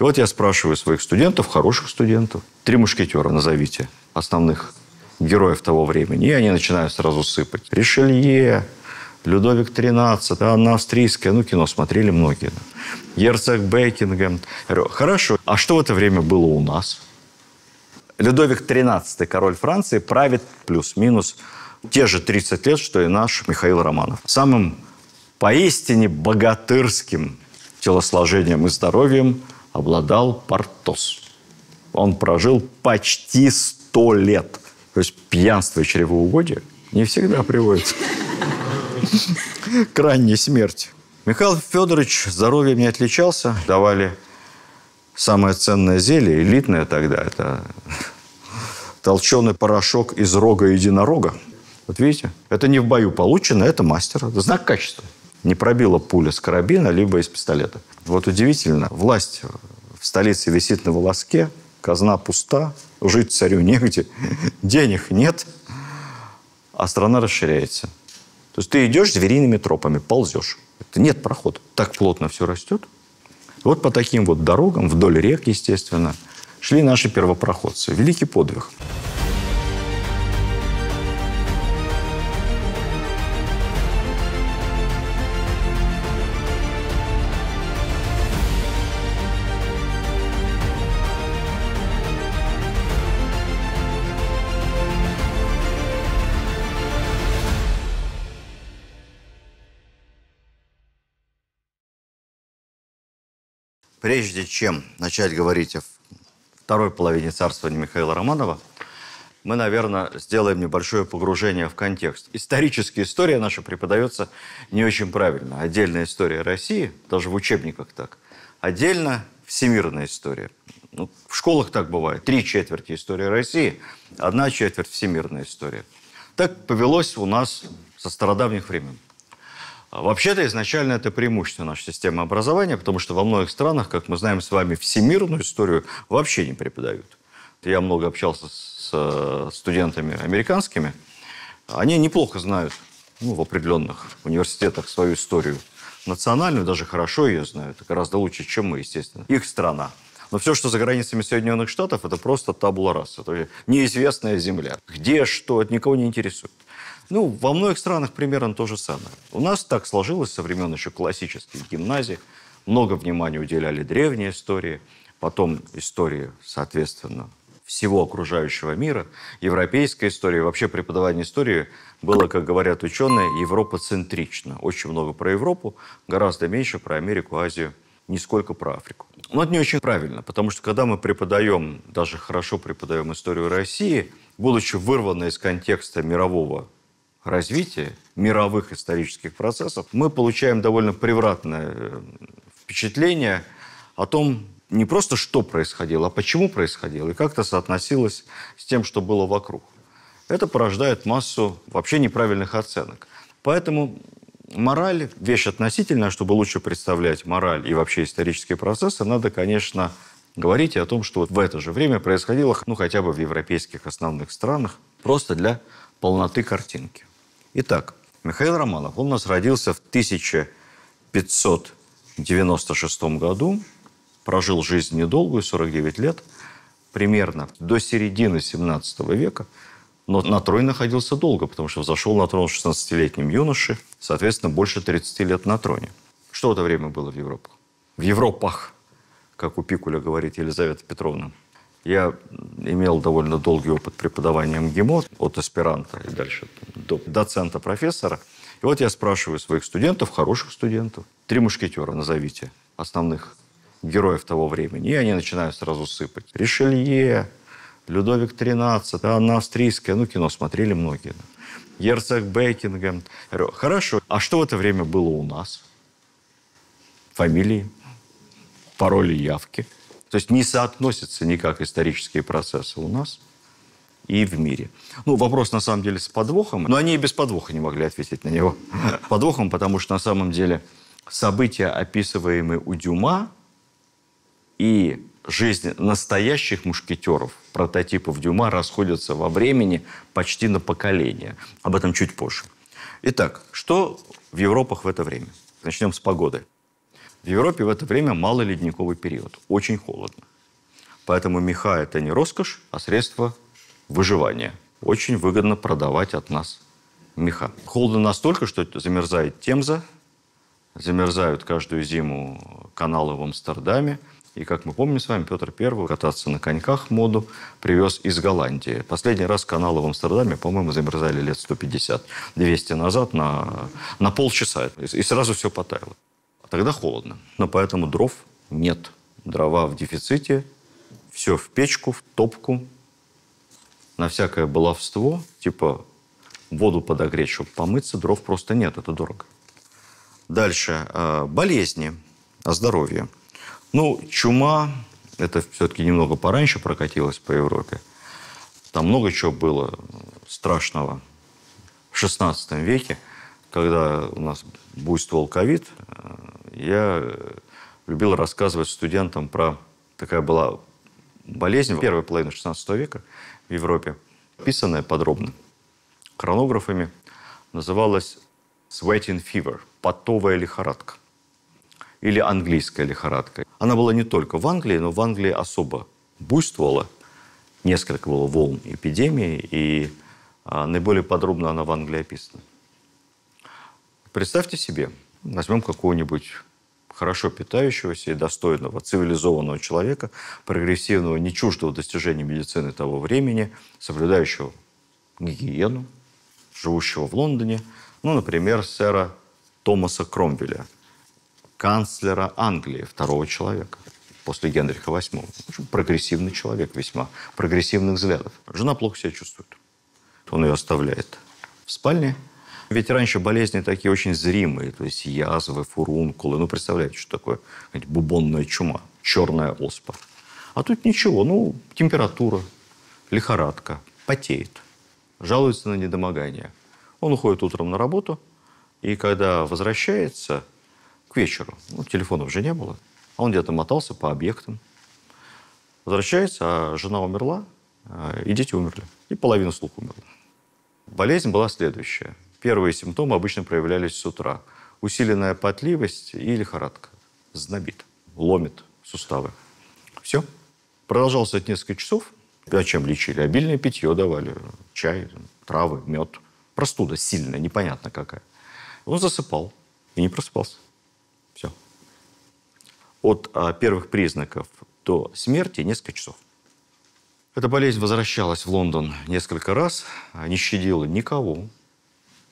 И вот я спрашиваю своих студентов, хороших студентов, 3 мушкетера назовите, основных героев того времени. И они начинают сразу сыпать. Ришелье, Людовик XIII, Анна Австрийская. Ну, кино смотрели многие. Герцог Бекингем. Хорошо. А что в это время было у нас? Людовик XIII, король Франции, правит плюс-минус те же 30 лет, что и наш Михаил Романов. Самым поистине богатырским телосложением и здоровьем обладал Портос. Он прожил почти 100 лет. То есть пьянство и чревоугодие не всегда приводит к ранней смерти. Михаил Федорович здоровьем не отличался. Давали самое ценное зелье, элитное тогда, это толченый порошок из рога единорога. Вот видите, это не в бою получено, это мастер. Это знак качества. Не пробила пуля с карабина, либо из пистолета. Вот удивительно, власть в столице висит на волоске, казна пуста, жить царю негде, денег нет, а страна расширяется. То есть ты идешь звериными тропами, ползешь. Это нет прохода. Так плотно все растет. Вот по таким вот дорогам, вдоль рек, естественно, шли наши первопроходцы. Великий подвиг. Прежде чем начать говорить о второй половине царствования Михаила Романова, мы, наверное, сделаем небольшое погружение в контекст. Историческая история наша преподается не очень правильно. Отдельная история России, даже в учебниках так. Отдельно всемирная история. Ну, в школах так бывает. 3/4 истории России, 1/4 всемирная история. Так повелось у нас со стародавних времен. Вообще-то изначально это преимущество нашей системы образования, потому что во многих странах, как мы знаем с вами, всемирную историю вообще не преподают. Я много общался с студентами американскими. Они неплохо знают в определенных университетах свою историю национальную, даже хорошо ее знают, гораздо лучше, чем мы, естественно. Их страна. Но все, что за границами Соединенных Штатов, это просто табула раса. Это неизвестная земля. Где, что, это никого не интересует. Ну, во многих странах примерно то же самое. У нас так сложилось со времен еще классических гимназий. Много внимания уделяли древней истории, потом истории, соответственно, всего окружающего мира, европейской истории. Вообще преподавание истории было, как говорят ученые, европоцентрично. Очень много про Европу, гораздо меньше про Америку, Азию, нисколько про Африку. Но это не очень правильно, потому что когда мы преподаем, даже хорошо преподаем историю России, будучи вырваны из контекста мирового развития, мировых исторических процессов, мы получаем довольно превратное впечатление о том, не просто что происходило, а почему происходило, и как это соотносилось с тем, что было вокруг. Это порождает массу вообще неправильных оценок. Поэтому мораль – вещь относительная. Чтобы лучше представлять мораль и вообще исторические процессы, надо, конечно, говорить о том, что вот в это же время происходило, ну, хотя бы в европейских основных странах, просто для полноты картинки. Итак, Михаил Романов, он у нас родился в 1596 году, прожил жизнь недолгую, 49 лет, примерно до середины 17 века, но на троне находился долго, потому что взошел на трон 16-летним юноше, соответственно, больше 30 лет на троне. Что в это время было в Европах? В Европах, как у Пикуля говорит Елизавета Петровна. Я имел довольно долгий опыт преподавания МГИМО, от аспиранта и дальше до доцента-профессора. И вот я спрашиваю своих студентов, хороших студентов, 3 мушкетера назовите, основных героев того времени. И они начинают сразу сыпать. Ришелье, Людовик XIII, Анна Австрийская. Ну, кино смотрели многие. Герцог Бекингем. Хорошо. А что в это время было у нас? Фамилии, пароли, явки. То есть не соотносятся никак исторические процессы у нас и в мире. Ну, вопрос на самом деле с подвохом, но они и без подвоха не могли ответить на него. Подвохом, потому что на самом деле события, описываемые у Дюма, и жизнь настоящих мушкетеров, прототипов Дюма, расходятся во времени почти на поколение. Об этом чуть позже. Итак, что в Европах в это время? Начнем с погоды. В Европе в это время малый ледниковый период. Очень холодно. Поэтому меха – это не роскошь, а средство выживания. Очень выгодно продавать от нас меха. Холодно настолько, что замерзает Темза, замерзают каждую зиму каналы в Амстердаме. И, как мы помним с вами, Петр I кататься на коньках моду привез из Голландии. Последний раз каналы в Амстердаме, по-моему, замерзали лет 150-200 назад на полчаса. И сразу все потаяло. А тогда холодно. Но поэтому дров нет. Дрова в дефиците. Все в печку, в топку. На всякое баловство, типа воду подогреть, чтобы помыться, дров просто нет. Это дорого. Дальше. Болезни. Здоровье. Ну, чума, это все-таки немного пораньше прокатилось по Европе. Там много чего было страшного в XVI веке, когда у нас буйствовал ковид. Я любил рассказывать студентам про... Такая была болезнь в первой половине XVI века в Европе, описанная подробно хронографами, называлась sweating fever, потовая лихорадка. Или английская лихорадка. Она была не только в Англии, но в Англии особо буйствовала. Несколько было волн эпидемии, и наиболее подробно она в Англии описана. Представьте себе, возьмем какого-нибудь хорошо питающегося и достойного, цивилизованного человека, прогрессивного, не чуждого достижений медицины того времени, соблюдающего гигиену, живущего в Лондоне, ну, например, сэра Томаса Кромвеля, канцлера Англии, второго человека, после Генриха VIII. Очень прогрессивный человек, весьма прогрессивных взглядов. Жена плохо себя чувствует. Он ее оставляет в спальне. Ведь раньше болезни такие очень зримые, то есть язвы, фурункулы. Ну, представляете, что такое бубонная чума, черная оспа. А тут ничего, ну, температура, лихорадка, потеет, жалуется на недомогание. Он уходит утром на работу, и когда возвращается... К вечеру. Ну, телефонов же не было. А он где-то мотался по объектам. Возвращается, а жена умерла, и дети умерли. И половина слуха умерла. Болезнь была следующая. Первые симптомы обычно проявлялись с утра. Усиленная потливость и лихорадка. Знобит, ломит суставы. Все. Продолжалось это несколько часов. А чем лечили? Обильное питье давали. Чай, травы, мед. Простуда сильная, непонятно какая. Он засыпал и не просыпался. Все. От первых признаков до смерти несколько часов. Эта болезнь возвращалась в Лондон несколько раз, не щадила никого.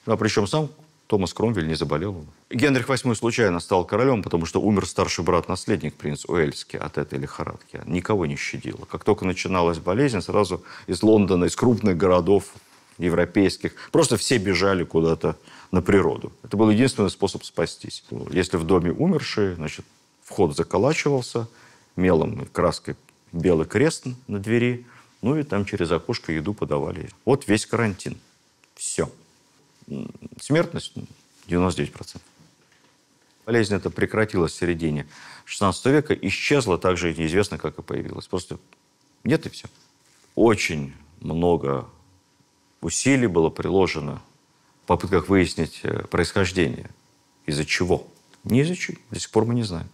А причем сам Томас Кромвель не заболел. Генрих VIII случайно стал королем, потому что умер старший брат-наследник, принц Уэльский, от этой лихорадки. Никого не щадила. Как только начиналась болезнь, сразу из Лондона, из крупных городов европейских, просто все бежали куда-то на природу. Это был единственный способ спастись. Если в доме умершие, значит, вход заколачивался, мелом и краской белый крест на двери, ну и там через окошко еду подавали. Вот весь карантин. Все. Смертность 99%. Болезнь эта прекратилась в середине XVI века, исчезла так же неизвестно, как и появилась. Просто нет и все. Очень много усилий было приложено в попытках выяснить происхождение. Из-за чего? Не из-за чего. До сих пор мы не знаем.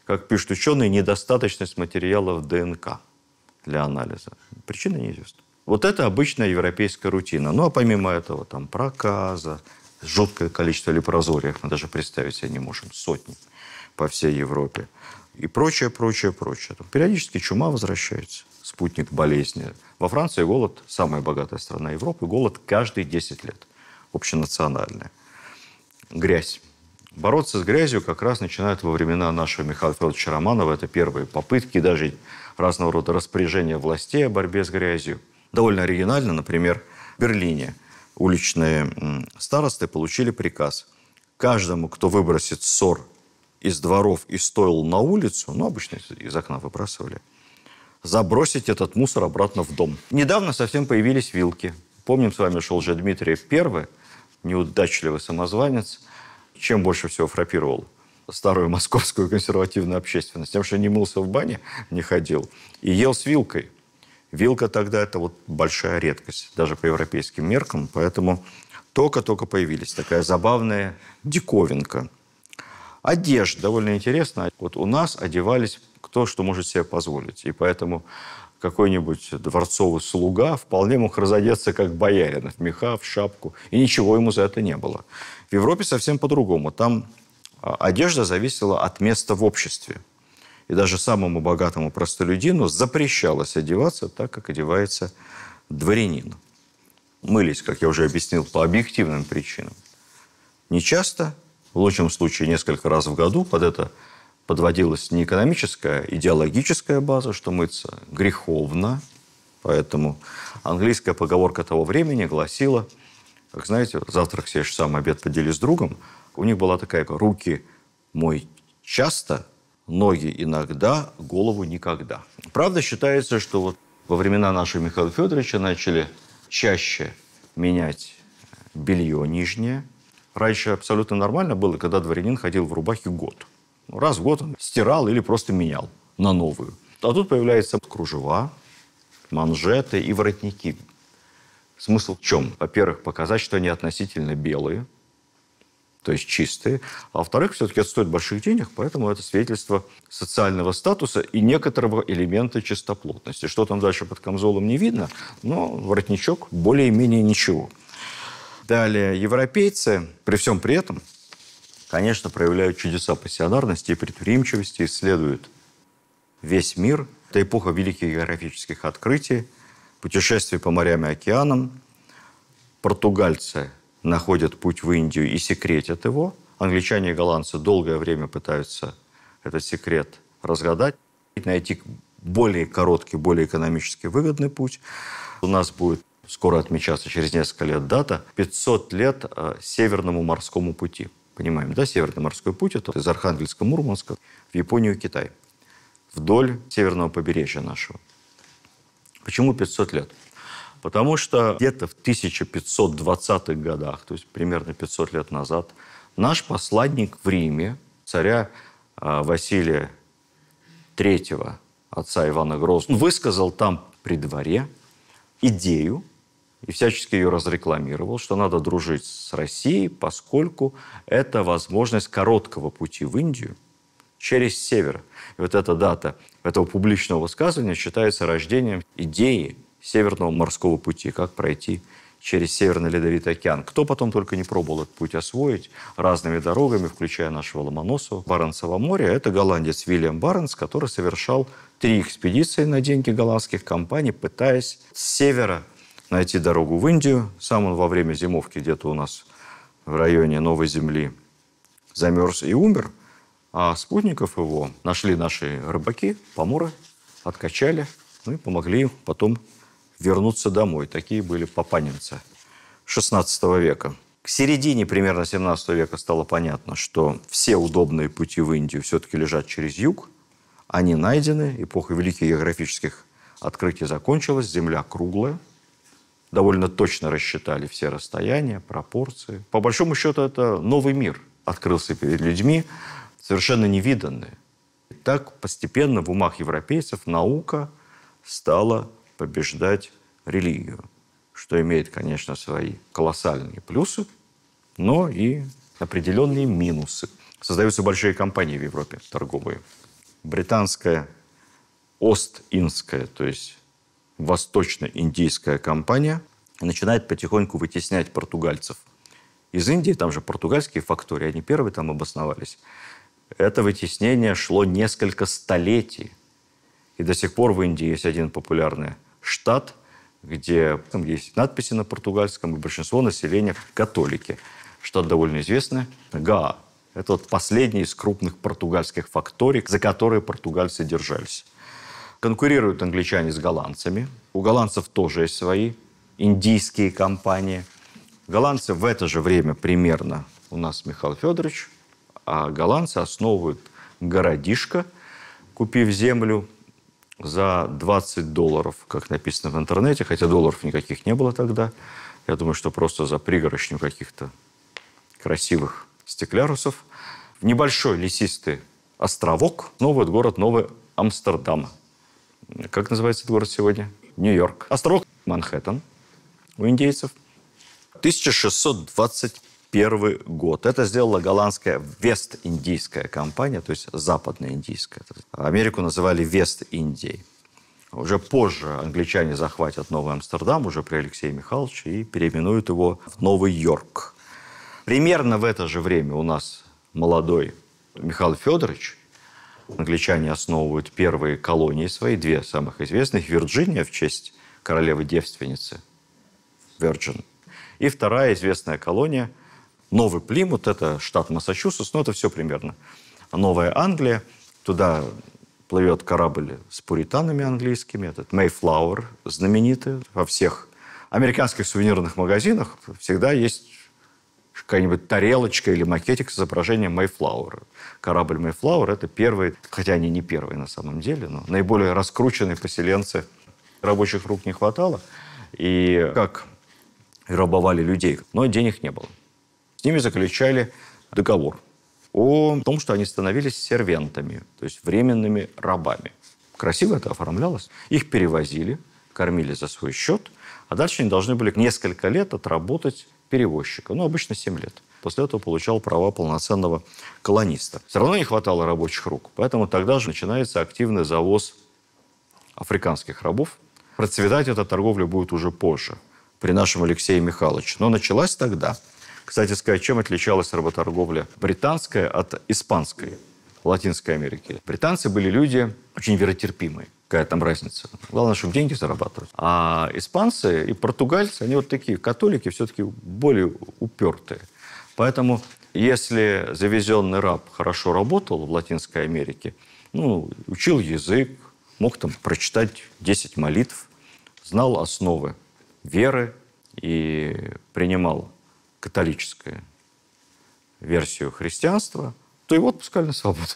Как пишут ученые, недостаточность материалов ДНК для анализа. Причина неизвестна. Вот это обычная европейская рутина. Ну, а помимо этого, там, проказа, жуткое количество лепрозориев, мы даже представить себе не можем, сотни по всей Европе. И прочее, прочее, прочее. Там периодически чума возвращается, спутник болезни. Во Франции голод, самая богатая страна Европы, голод каждые 10 лет. Общенациональная. Грязь. Бороться с грязью как раз начинают во времена нашего Михаила Федоровича Романова. Это первые попытки, даже разного рода распоряжения властей о борьбе с грязью. Довольно оригинально, например, в Берлине уличные старосты получили приказ каждому, кто выбросит ссор из дворов и стоил на улицу, ну, обычно из окна выбрасывали, забросить этот мусор обратно в дом. Недавно совсем появились вилки. Помним с вами, что Лжедмитрий I, неудачливый самозванец, чем больше всего фрапировал старую московскую консервативную общественность? Тем, что не мылся в бане, не ходил, и ел с вилкой. Вилка тогда – это вот большая редкость, даже по европейским меркам. Поэтому только-только появились. Такая забавная диковинка. Одежда довольно интересно. Вот у нас одевались кто что может себе позволить. И поэтому какой-нибудь дворцовый слуга вполне мог разодеться как боярин, в меха, в шапку. И ничего ему за это не было. В Европе совсем по-другому. Там одежда зависела от места в обществе. И даже самому богатому простолюдину запрещалось одеваться так, как одевается дворянин. Мылись, как я уже объяснил, по объективным причинам. Не часто, в лучшем случае несколько раз в году, под это подводилась не экономическая, а идеологическая база, что мыться греховно. Поэтому английская поговорка того времени гласила, как знаете, завтрак съешь сам, обед подели с другом. У них была такая: руки мой часто, ноги иногда, голову никогда. Правда, считается, что вот во времена нашего Михаила Федоровича начали чаще менять белье нижнее. Раньше абсолютно нормально было, когда дворянин ходил в рубахе год. Раз в год он стирал или просто менял на новую. А тут появляются кружева, манжеты и воротники. Смысл в чем? Во-первых, показать, что они относительно белые, то есть чистые. А во-вторых, все-таки это стоит больших денег, поэтому это свидетельство социального статуса и некоторого элемента чистоплотности. Что там дальше под камзолом не видно, но воротничок более-менее ничего. Далее, европейцы, при всем при этом, конечно, проявляют чудеса пассионарности и предприимчивости, исследуют весь мир. Это эпоха великих географических открытий, путешествий по морям и океанам. Португальцы находят путь в Индию и секретят его. Англичане и голландцы долгое время пытаются этот секрет разгадать, найти более короткий, более экономически выгодный путь. У нас будет скоро отмечаться, через несколько лет, дата 500 лет Северному морскому пути. Понимаем, да? Северный морской путь – это из Архангельска, Мурманска в Японию и Китай. Вдоль северного побережья нашего. Почему 500 лет? Потому что где-то в 1520-х годах, то есть примерно 500 лет назад, наш посланник в Риме, царя Василия III, отца Ивана Грозного, высказал там при дворе идею и всячески ее разрекламировал, что надо дружить с Россией, поскольку это возможность короткого пути в Индию через север. И вот эта дата этого публичного высказывания считается рождением идеи Северного морского пути, как пройти через Северный Ледовитый океан. Кто потом только не пробовал этот путь освоить разными дорогами, включая нашего Ломоносова, Баренцево море. Это голландец Вильям Баренц, который совершал 3 экспедиции на деньги голландских компаний, пытаясь с севера найти дорогу в Индию. Сам он во время зимовки где-то у нас в районе Новой Земли замерз и умер. А спутников его нашли наши рыбаки, поморы, откачали, ну и помогли им потом вернуться домой. Такие были папанинцы XVI века. К середине примерно XVII века стало понятно, что все удобные пути в Индию все-таки лежат через юг. Они найдены, эпоха великих географических открытий закончилась, Земля круглая. Довольно точно рассчитали все расстояния, пропорции. По большому счету, это новый мир открылся перед людьми, совершенно невиданный. И так постепенно в умах европейцев наука стала побеждать религию, что имеет, конечно, свои колоссальные плюсы, но и определенные минусы. Создаются большие компании в Европе торговые. Британская Ост-Индская, то есть восточно-индийская компания, начинает потихоньку вытеснять португальцев из Индии. Там же португальские фактории, они первые там обосновались. Это вытеснение шло несколько столетий. И до сих пор в Индии есть один популярный штат, где там есть надписи на португальском, и большинство населения католики. Штат довольно известный. Гаа. Это вот последний из крупных португальских факторий, за которые португальцы держались. Конкурируют англичане с голландцами. У голландцев тоже есть свои индийские компании. Голландцы в это же время примерно у нас Михаил Федорович, а голландцы основывают городишко, купив землю за $20, как написано в интернете, хотя долларов никаких не было тогда. Я думаю, что просто за пригоршню каких-то красивых стеклярусов. Небольшой лесистый островок, новый город Новый Амстердам. Как называется этот город сегодня? Нью-Йорк. Островок Манхэттен у индейцев. 1625 1921 год. Это сделала голландская Вест-Индийская компания, то есть западно-индийская. Америку называли Вест-Индией. Уже позже англичане захватят Новый Амстердам, уже при Алексее Михайловиче, и переименуют его в Новый Йорк. Примерно в это же время у нас молодой Михаил Федорович, англичане основывают первые колонии свои, две самых известных. Вирджиния в честь королевы-девственницы, Virgin. И вторая известная колония Новый Плимут, это штат Массачусетс, но это все примерно. Новая Англия, туда плывет корабль с пуританами английскими, этот Mayflower знаменитый. Во всех американских сувенирных магазинах всегда есть какая-нибудь тарелочка или макетик с изображением Mayflower. Корабль Mayflower – это первый, хотя они не первые на самом деле, но наиболее раскрученные поселенцы. Рабочих рук не хватало, и как рабовали людей, но денег не было. С ними заключали договор о том, что они становились сервентами, то есть временными рабами. Красиво это оформлялось. Их перевозили, кормили за свой счет, а дальше они должны были несколько лет отработать перевозчика. Ну, обычно 7 лет. После этого получал права полноценного колониста. Все равно не хватало рабочих рук, поэтому тогда же начинается активный завоз африканских рабов. Процветать эта торговля будет уже позже, при нашем Алексее Михайловиче. Но началась тогда. Кстати сказать, чем отличалась работорговля британская от испанской в Латинской Америке? Британцы были люди очень веротерпимые. Какая там разница? Главное, чтобы деньги зарабатывать. А испанцы и португальцы, они вот такие католики, все-таки более упертые. Поэтому, если завезенный раб хорошо работал в Латинской Америке, ну, учил язык, мог там прочитать 10 молитв, знал основы веры и принимал католическую версию христианства, то его отпускали на свободу.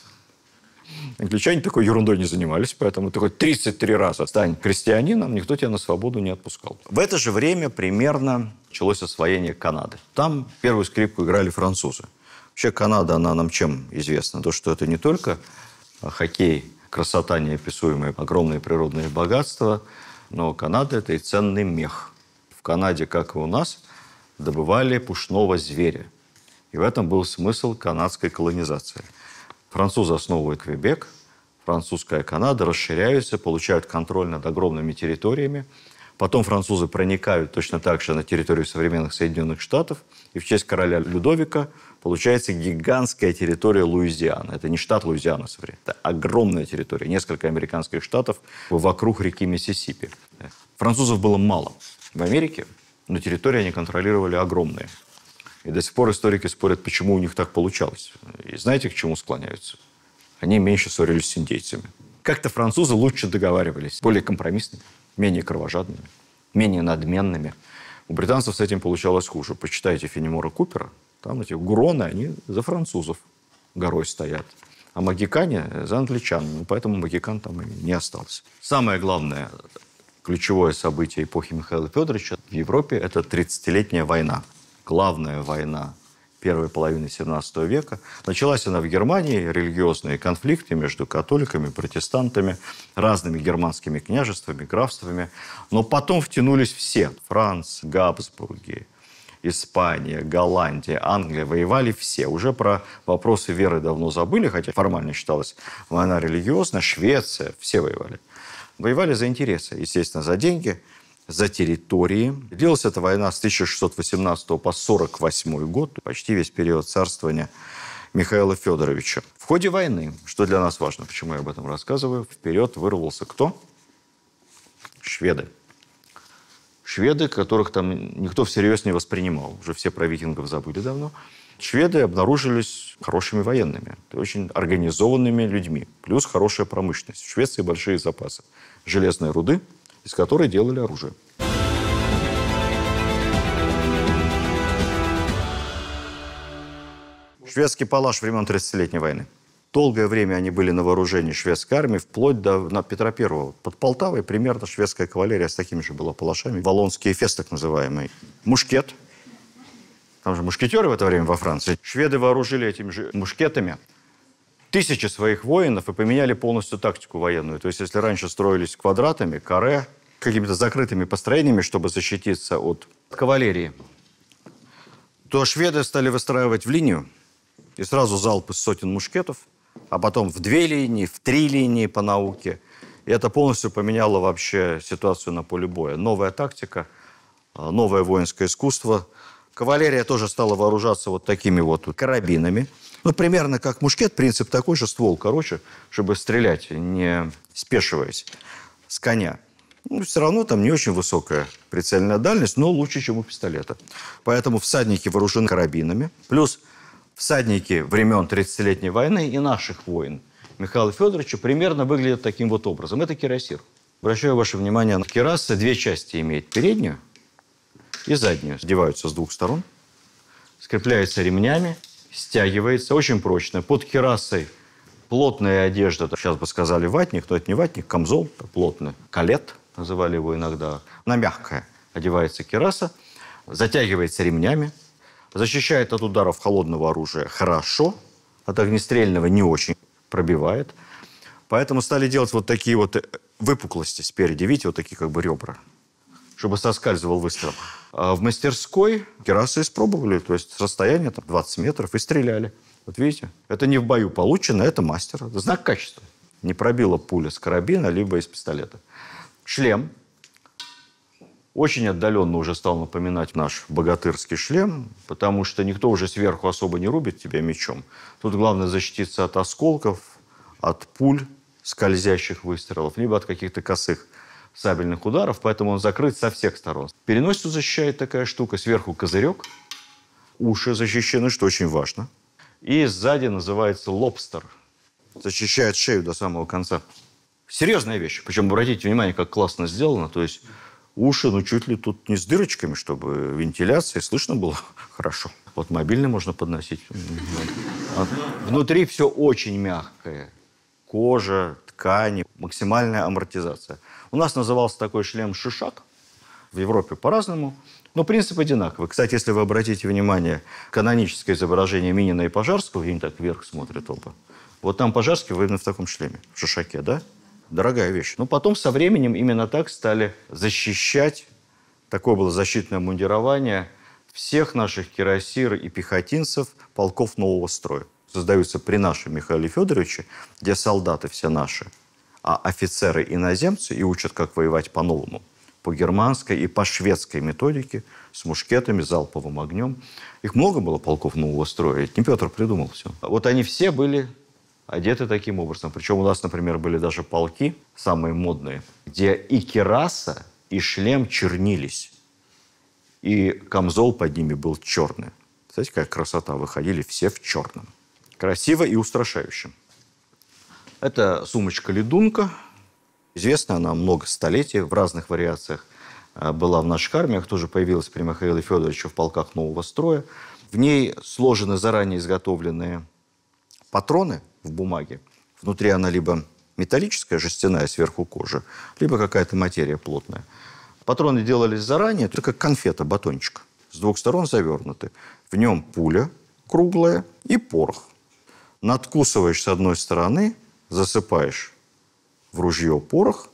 Англичане такой ерундой не занимались, поэтому ты хоть 33 раза стань христианином, никто тебя на свободу не отпускал. В это же время примерно началось освоение Канады. Там первую скрипку играли французы. Вообще Канада, она нам чем известна? То, что это не только хоккей, красота неописуемая, огромные природные богатства, но Канада – это и ценный мех. В Канаде, как и у нас, добывали пушного зверя. И в этом был смысл канадской колонизации. Французы основывают Квебек, французская Канада, расширяются, получают контроль над огромными территориями. Потом французы проникают точно так же на территорию современных Соединенных Штатов. И в честь короля Людовика получается гигантская территория Луизианы. Это не штат Луизиана, это огромная территория. Несколько американских штатов вокруг реки Миссисипи. Французов было мало в Америке, но территории они контролировали огромные. И до сих пор историки спорят, почему у них так получалось. И знаете, к чему склоняются? Они меньше ссорились с индейцами. Как-то французы лучше договаривались. Более компромиссными, менее кровожадными, менее надменными. У британцев с этим получалось хуже. Почитайте Фенемора Купера. Там эти гуроны, они за французов горой стоят. А магикане за англичан. Поэтому магикан там и не остался. Самое главное, ключевое событие эпохи Михаила Федоровича в Европе – это 30-летняя война. Главная война первой половины 17 века. Началась она в Германии, религиозные конфликты между католиками, протестантами, разными германскими княжествами, графствами. Но потом втянулись все. Франция, Габсбурги, Испания, Голландия, Англия. Воевали все. Уже про вопросы веры давно забыли, хотя формально считалась война религиозная. Швеция, все воевали. Воевали за интересы, естественно, за деньги, за территории. Длилась эта война с 1618 по 1948 год, почти весь период царствования Михаила Федоровича. В ходе войны, что для нас важно, почему я об этом рассказываю, вперед вырвался кто? Шведы. Шведы, которых там никто всерьез не воспринимал. Уже все про викингов забыли давно. Шведы обнаружились хорошими военными, очень организованными людьми. Плюс хорошая промышленность. В Швеции большие запасы железной руды, из которой делали оружие. Шведский палаш времен 30-летней войны. Долгое время они были на вооружении шведской армии, вплоть до Петра I. Под Полтавой примерно шведская кавалерия с такими же была палашами. Валлонский эфес, так называемый. Мушкет. Там же мушкетеры в это время во Франции. Шведы вооружили этими же мушкетами 1000 своих воинов и поменяли полностью тактику военную. То есть, если раньше строились квадратами, каре, какими-то закрытыми построениями, чтобы защититься от кавалерии, то шведы стали выстраивать в линию, и сразу залп из сотен мушкетов, а потом в 2 линии, в 3 линии по науке. И это полностью поменяло вообще ситуацию на поле боя. Новая тактика, новое воинское искусство. Кавалерия тоже стала вооружаться вот такими вот карабинами. Ну, примерно как мушкет, принцип такой же, ствол короче, чтобы стрелять, не спешиваясь с коня. Ну, все равно там не очень высокая прицельная дальность, но лучше, чем у пистолета. Поэтому всадники вооружены карабинами. Плюс всадники времен 30-летней войны и наших войн Михаила Федоровича примерно выглядят таким вот образом. Это кирасир. Обращаю ваше внимание, кираса 2 части имеет: переднюю и заднюю. Сдеваются с 2 сторон, скрепляется ремнями, стягивается, очень прочно. Под кирасой плотная одежда, сейчас бы сказали ватник, но это не ватник, камзол, плотный, калет, называли его иногда. Она мягкая. Одевается кираса, затягивается ремнями, защищает от ударов холодного оружия хорошо, от огнестрельного не очень пробивает. Поэтому стали делать вот такие вот выпуклости спереди, видите, вот такие как бы ребра, чтобы соскальзывал выстрел. А в мастерской кирасы испробовали, то есть с расстояния там 20 метров, и стреляли. Вот видите, это не в бою получено, это мастер. Это знак качества. Не пробила пуля с карабина, либо из пистолета. Шлем. Очень отдаленно уже стал напоминать наш богатырский шлем, потому что никто уже сверху особо не рубит тебя мечом. Тут главное защититься от осколков, от пуль, скользящих выстрелов, либо от каких-то косых сабельных ударов, поэтому он закрыт со всех сторон. Переносицу защищает такая штука, сверху козырек, уши защищены, что очень важно. И сзади называется лобстер. Защищает шею до самого конца. Серьезная вещь. Причем, обратите внимание, как классно сделано. То есть уши, ну, чуть ли тут не с дырочками, чтобы вентиляция, слышно было хорошо. Вот мобильный можно подносить. Внутри все очень мягкое. Кожа, ткани, максимальная амортизация. У нас назывался такой шлем шишак. В Европе по-разному. Но принцип одинаковый. Кстати, если вы обратите внимание, каноническое изображение Минина и Пожарского, они так вверх смотрят оба. Вот там Пожарский именно в таком шлеме, в шишаке, да? Дорогая вещь. Но потом со временем именно так стали защищать, такое было защитное мундирование всех наших кирасир и пехотинцев полков нового строя. Создаются при нашем Михаиле Федоровиче, где солдаты все наши, а офицеры иноземцы, и учат, как воевать по-новому, по германской и по шведской методике, с мушкетами, залповым огнем. Их много было полков нового строя, это не Петр придумал все. Вот они все были одеты таким образом. Причем у нас, например, были даже полки, самые модные, где и кираса, и шлем чернились. И камзол под ними был черный. Знаете, какая красота. Выходили все в черном. Красиво и устрашающе. Это сумочка-ледунка. Известна она много столетий, в разных вариациях была в наших армиях. Тоже появилась при Михаиле Федоровиче в полках нового строя. В ней сложены заранее изготовленные патроны в бумаге. Внутри она либо металлическая, жестяная, сверху кожа, либо какая-то материя плотная. Патроны делались заранее, это как конфета, батончик. С 2 сторон завернуты. В нем пуля круглая и порох. Надкусываешь с одной стороны, засыпаешь в ружье порох,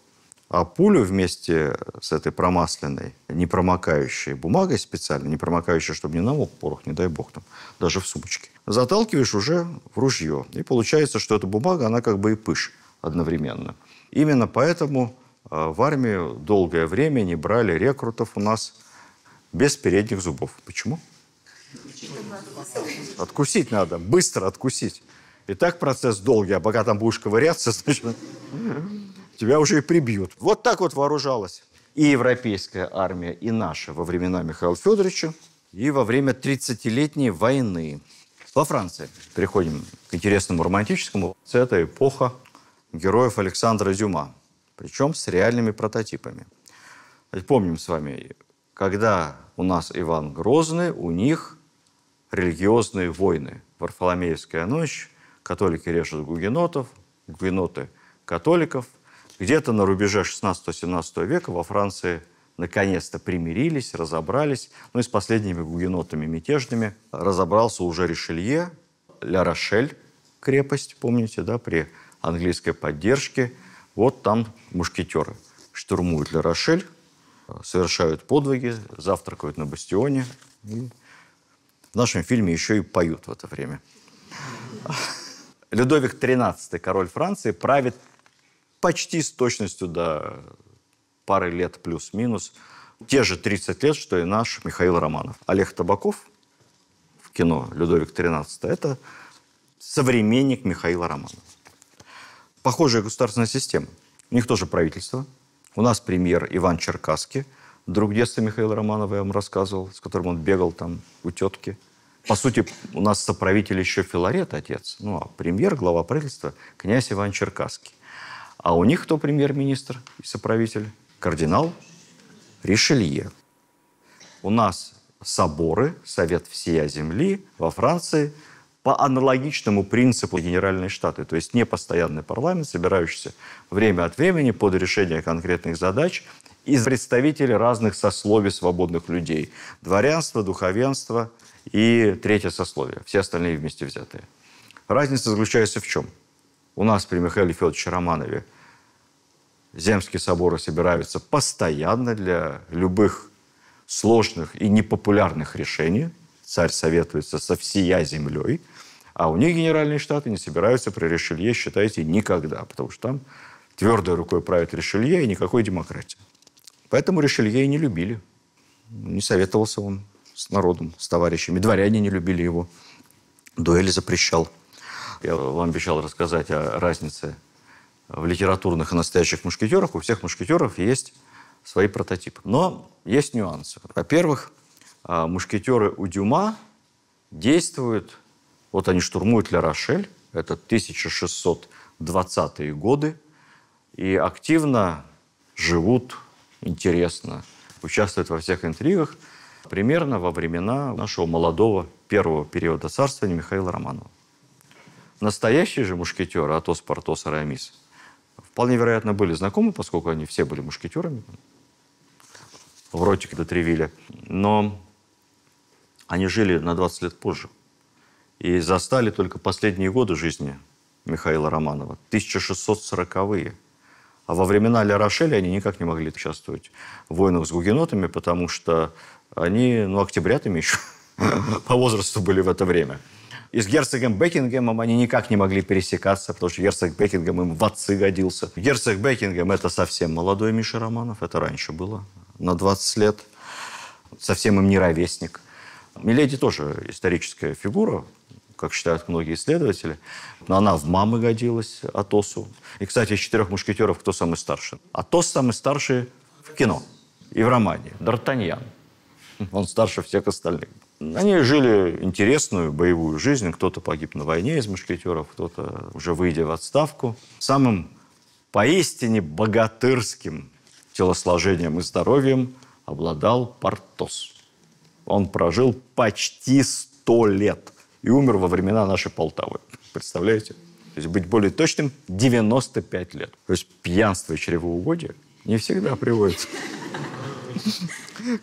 а пулю вместе с этой промасленной, непромокающей бумагой специально, не промокающей, чтобы не намок порох, не дай бог там, даже в сумочке, заталкиваешь уже в ружье. И получается, что эта бумага, она как бы и пыш одновременно. Именно поэтому в армию долгое время не брали рекрутов у нас без передних зубов. Почему? Откусить надо, быстро откусить. И так процесс долгий, а пока там будешь ковыряться, значит, тебя уже и прибьют. Вот так вот вооружалась и европейская армия, и наша во времена Михаила Федоровича, и во время 30-летней войны. Во Франции переходим к интересному романтическому. Это эпоха героев Александра Дюма. Причем с реальными прототипами. Помним с вами, когда у нас Иван Грозный, у них религиозные войны. Варфоломеевская ночь, католики режут гугенотов, гугеноты католиков. Где-то на рубеже 16-17 века во Франции наконец-то примирились, разобрались. Ну и с последними гугенотами мятежными разобрался уже Ришелье, Ля-Рошель, крепость, помните, да, при английской поддержке. Вот там мушкетеры штурмуют Ля-Рошель, совершают подвиги, завтракают на бастионе. И В нашем фильме еще и поют в это время. Людовик XIII, король Франции, правит почти с точностью до пары лет плюс-минус. Те же 30 лет, что и наш Михаил Романов. Олег Табаков в кино «Людовик XIII» – это современник Михаила Романова. Похожая государственная система. У них тоже правительство. У нас премьер Иван Черкасский, друг детства Михаила Романова, я вам рассказывал, с которым он бегал там у тетки. По сути, у нас соправитель еще Филарет, отец. Ну, а премьер, глава правительства, князь Иван Черкасский. А у них кто премьер-министр и соправитель? Кардинал Ришелье. У нас соборы, Совет всея земли во Франции по аналогичному принципу Генеральные Штаты. То есть не постоянный парламент, собирающийся время от времени под решение конкретных задач из представителей разных сословий свободных людей. Дворянство, духовенство и третье сословие. Все остальные вместе взятые. Разница заключается в чем? У нас при Михаиле Федоровиче Романове земские соборы собираются постоянно для любых сложных и непопулярных решений. Царь советуется со всея землей. А у них Генеральные Штаты не собираются при Ришелье, считайте, никогда. Потому что там твердой рукой правит Ришелье и никакой демократии. Поэтому Ришелье и не любили. Не советовался он с народом, с товарищами. Дворяне не любили его. Дуэли запрещал. Я вам обещал рассказать о разнице в литературных и настоящих мушкетерах. У всех мушкетеров есть свои прототипы. Но есть нюансы. Во-первых, мушкетеры у Дюма действуют... Вот они штурмуют Ля-Рошель. Это 1620-е годы. И активно живут, интересно, участвуют во всех интригах. Примерно во времена нашего молодого первого периода царствования Михаила Романова. Настоящие же мушкетеры, Атос, Портос, Арамис, вполне вероятно были знакомы, поскольку они все были мушкетерами в Ротике до Тревиля. Но они жили на 20 лет позже. И застали только последние годы жизни Михаила Романова, 1640-е. А во времена Ля-Рошеля они никак не могли участвовать в войнах с гугенотами, потому что они, октябрятами еще по возрасту были в это время. И с герцогом Бекингемом они никак не могли пересекаться, потому что герцог Бекингем им в отцы годился. Герцог Бекингем – это совсем молодой Миша Романов, это раньше было, на 20 лет. Совсем им не ровесник. Миледи тоже историческая фигура, как считают многие исследователи. Но она в мамы годилась Атосу. И, кстати, из 4 мушкетеров кто самый старший? Атос самый старший в кино и в романе. Д'Артаньян. Он старше всех остальных. Они жили интересную боевую жизнь. Кто-то погиб на войне из мушкетеров, кто-то уже выйдя в отставку. Самым поистине богатырским телосложением и здоровьем обладал Портос. Он прожил почти 100 лет и умер во времена нашей Полтавы. Представляете? То есть, быть более точным, 95 лет. То есть пьянство и чревоугодие не всегда приводит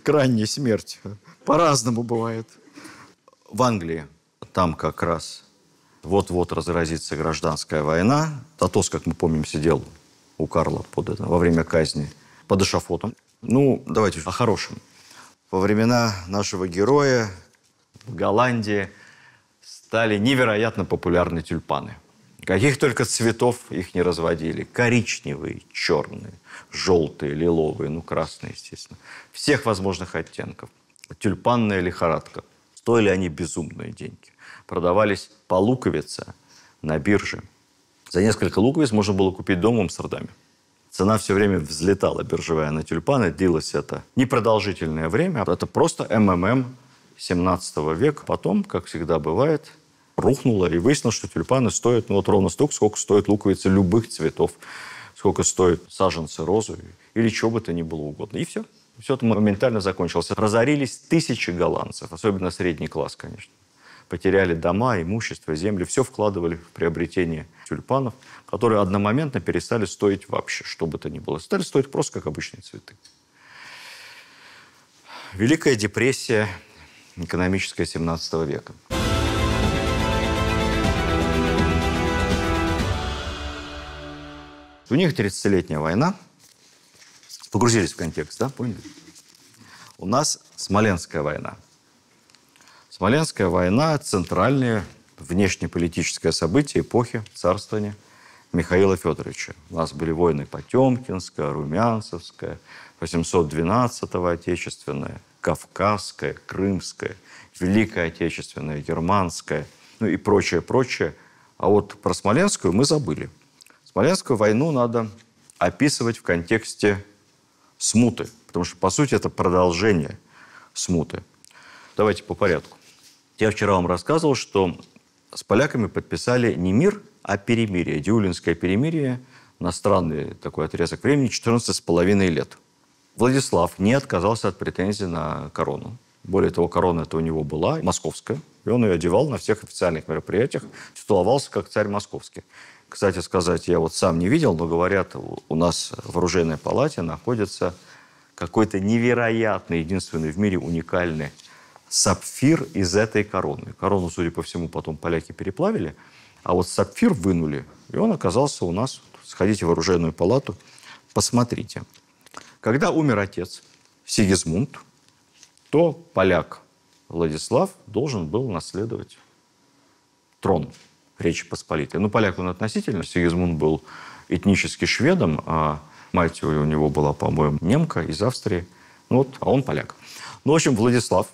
к ранней смерти. По-разному бывает. В Англии там как раз вот-вот разразится гражданская война. Атос, как мы помним, сидел у Карла во время казни под эшафотом. Давайте о хорошем. Во времена нашего героя в Голландии стали невероятно популярны тюльпаны. Каких только цветов их не разводили. Коричневые, черные, желтые, лиловые, красные, естественно. Всех возможных оттенков. Тюльпанная лихорадка. Стоили они безумные деньги. Продавались по луковице на бирже. За несколько луковиц можно было купить дом в Амстердаме. Цена все время взлетала, биржевая, на тюльпаны. Длилось это непродолжительное время. Это просто МММ 17 века. Потом, как всегда бывает, рухнуло и выяснилось, что тюльпаны стоят ровно столько, сколько стоят луковицы любых цветов. Сколько стоят саженцы розы или чего бы то ни было угодно. И все. Все это моментально закончилось. Разорились тысячи голландцев, особенно средний класс, конечно. Потеряли дома, имущество, земли. Все вкладывали в приобретение тюльпанов, которые одномоментно перестали стоить вообще, что бы то ни было. Стали стоить просто как обычные цветы. Великая депрессия экономическая 17 века. У них 30-летняя война. Погрузились в контекст, да? Поняли? У нас Смоленская война. Смоленская война – центральное внешнеполитическое событие эпохи царствования Михаила Федоровича. У нас были войны Потемкинская, Румянцевская, 812-го Отечественная, Кавказская, Крымская, Великая Отечественная, Германская, ну и прочее, прочее. А вот про Смоленскую мы забыли. Смоленскую войну надо описывать в контексте смуты, потому что, по сути, это продолжение смуты. Давайте по порядку. Я вчера вам рассказывал, что с поляками подписали не мир, а перемирие. Дюлинское перемирие на странный такой отрезок времени 14,5 лет. Владислав не отказался от претензий на корону. Более того, корона это у него была, московская. И он ее одевал на всех официальных мероприятиях, титуловался как царь московский. Кстати сказать, я вот сам не видел, но говорят, у нас в оружейной палате находится какой-то невероятный, единственный в мире уникальный сапфир из этой короны. Корону, судя по всему, потом поляки переплавили, а вот сапфир вынули, и он оказался у нас. Сходите в оружейную палату, посмотрите. Когда умер отец Сигизмунд, то поляк Владислав должен был наследовать трон Речи Посполитой. Ну, поляк он относительно. Сигизмунд был этнически шведом, а мать у него была, по-моему, немка из Австрии. Ну, вот, а он поляк. Ну, в общем, Владислав,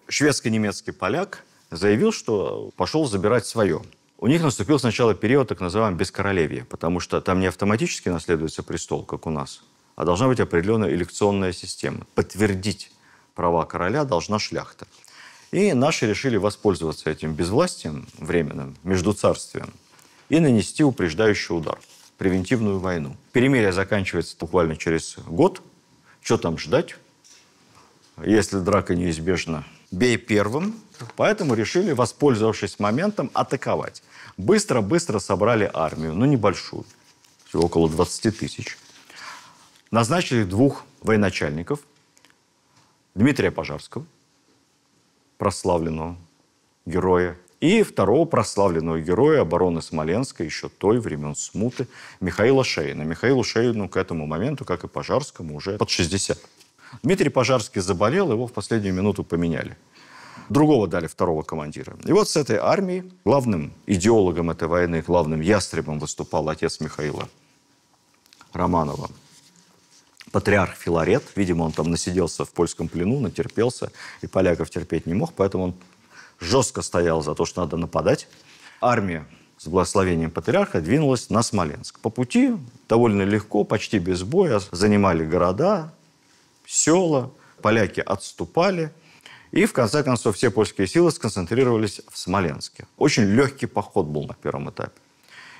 шведско-немецкий поляк, заявил, что пошел забирать свое. У них наступил сначала период так называемого бескоролевья, потому что там не автоматически наследуется престол, как у нас, а должна быть определенная элекционная система. Подтвердить права короля должна шляхта. И наши решили воспользоваться этим безвластием временным, междуцарствием, и нанести упреждающий удар, превентивную войну. Перемирие заканчивается буквально через год. Что там ждать? Если драка неизбежна, бей первым. Поэтому решили, воспользовавшись моментом, атаковать. Быстро-быстро собрали армию, но небольшую, всего около 20 тысяч. Назначили 2 военачальников. Дмитрия Пожарского, прославленного героя, и 2-го прославленного героя обороны Смоленска, еще той времен смуты, Михаила Шейна. Михаилу Шейну к этому моменту, как и Пожарскому, уже под 60. Дмитрий Пожарский заболел, его в последнюю минуту поменяли. Другого дали 2-го командира. И вот с этой армией главным идеологом этой войны, главным ястребом выступал отец Михаила Романова, патриарх Филарет. Видимо, он там насиделся в польском плену, натерпелся, и поляков терпеть не мог, поэтому он жестко стоял за то, что надо нападать. Армия с благословением патриарха двинулась на Смоленск. По пути довольно легко, почти без боя, занимали города, села, поляки отступали. И, в конце концов, все польские силы сконцентрировались в Смоленске. Очень легкий поход был на первом этапе.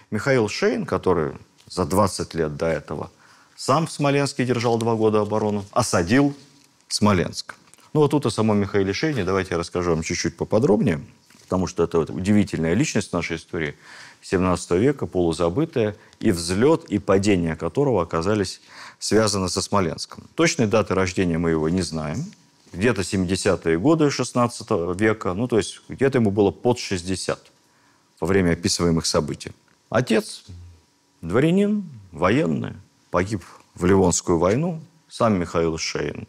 Михаил Шейн, который за 20 лет до этого сам в Смоленске держал 2 года оборону, осадил Смоленск. Ну, вот тут о самом Михаиле Шейне давайте я расскажу вам чуть-чуть поподробнее, потому что это вот удивительная личность в нашей истории 17 века, полузабытая, и взлет, и падение которого оказались связаны со Смоленском. Точной даты рождения мы его не знаем. Где-то 70-е годы 16 века, ну, то есть где-то ему было под 60 во время описываемых событий. Отец, дворянин, военный, погиб в Ливонскую войну, сам Михаил Шейн.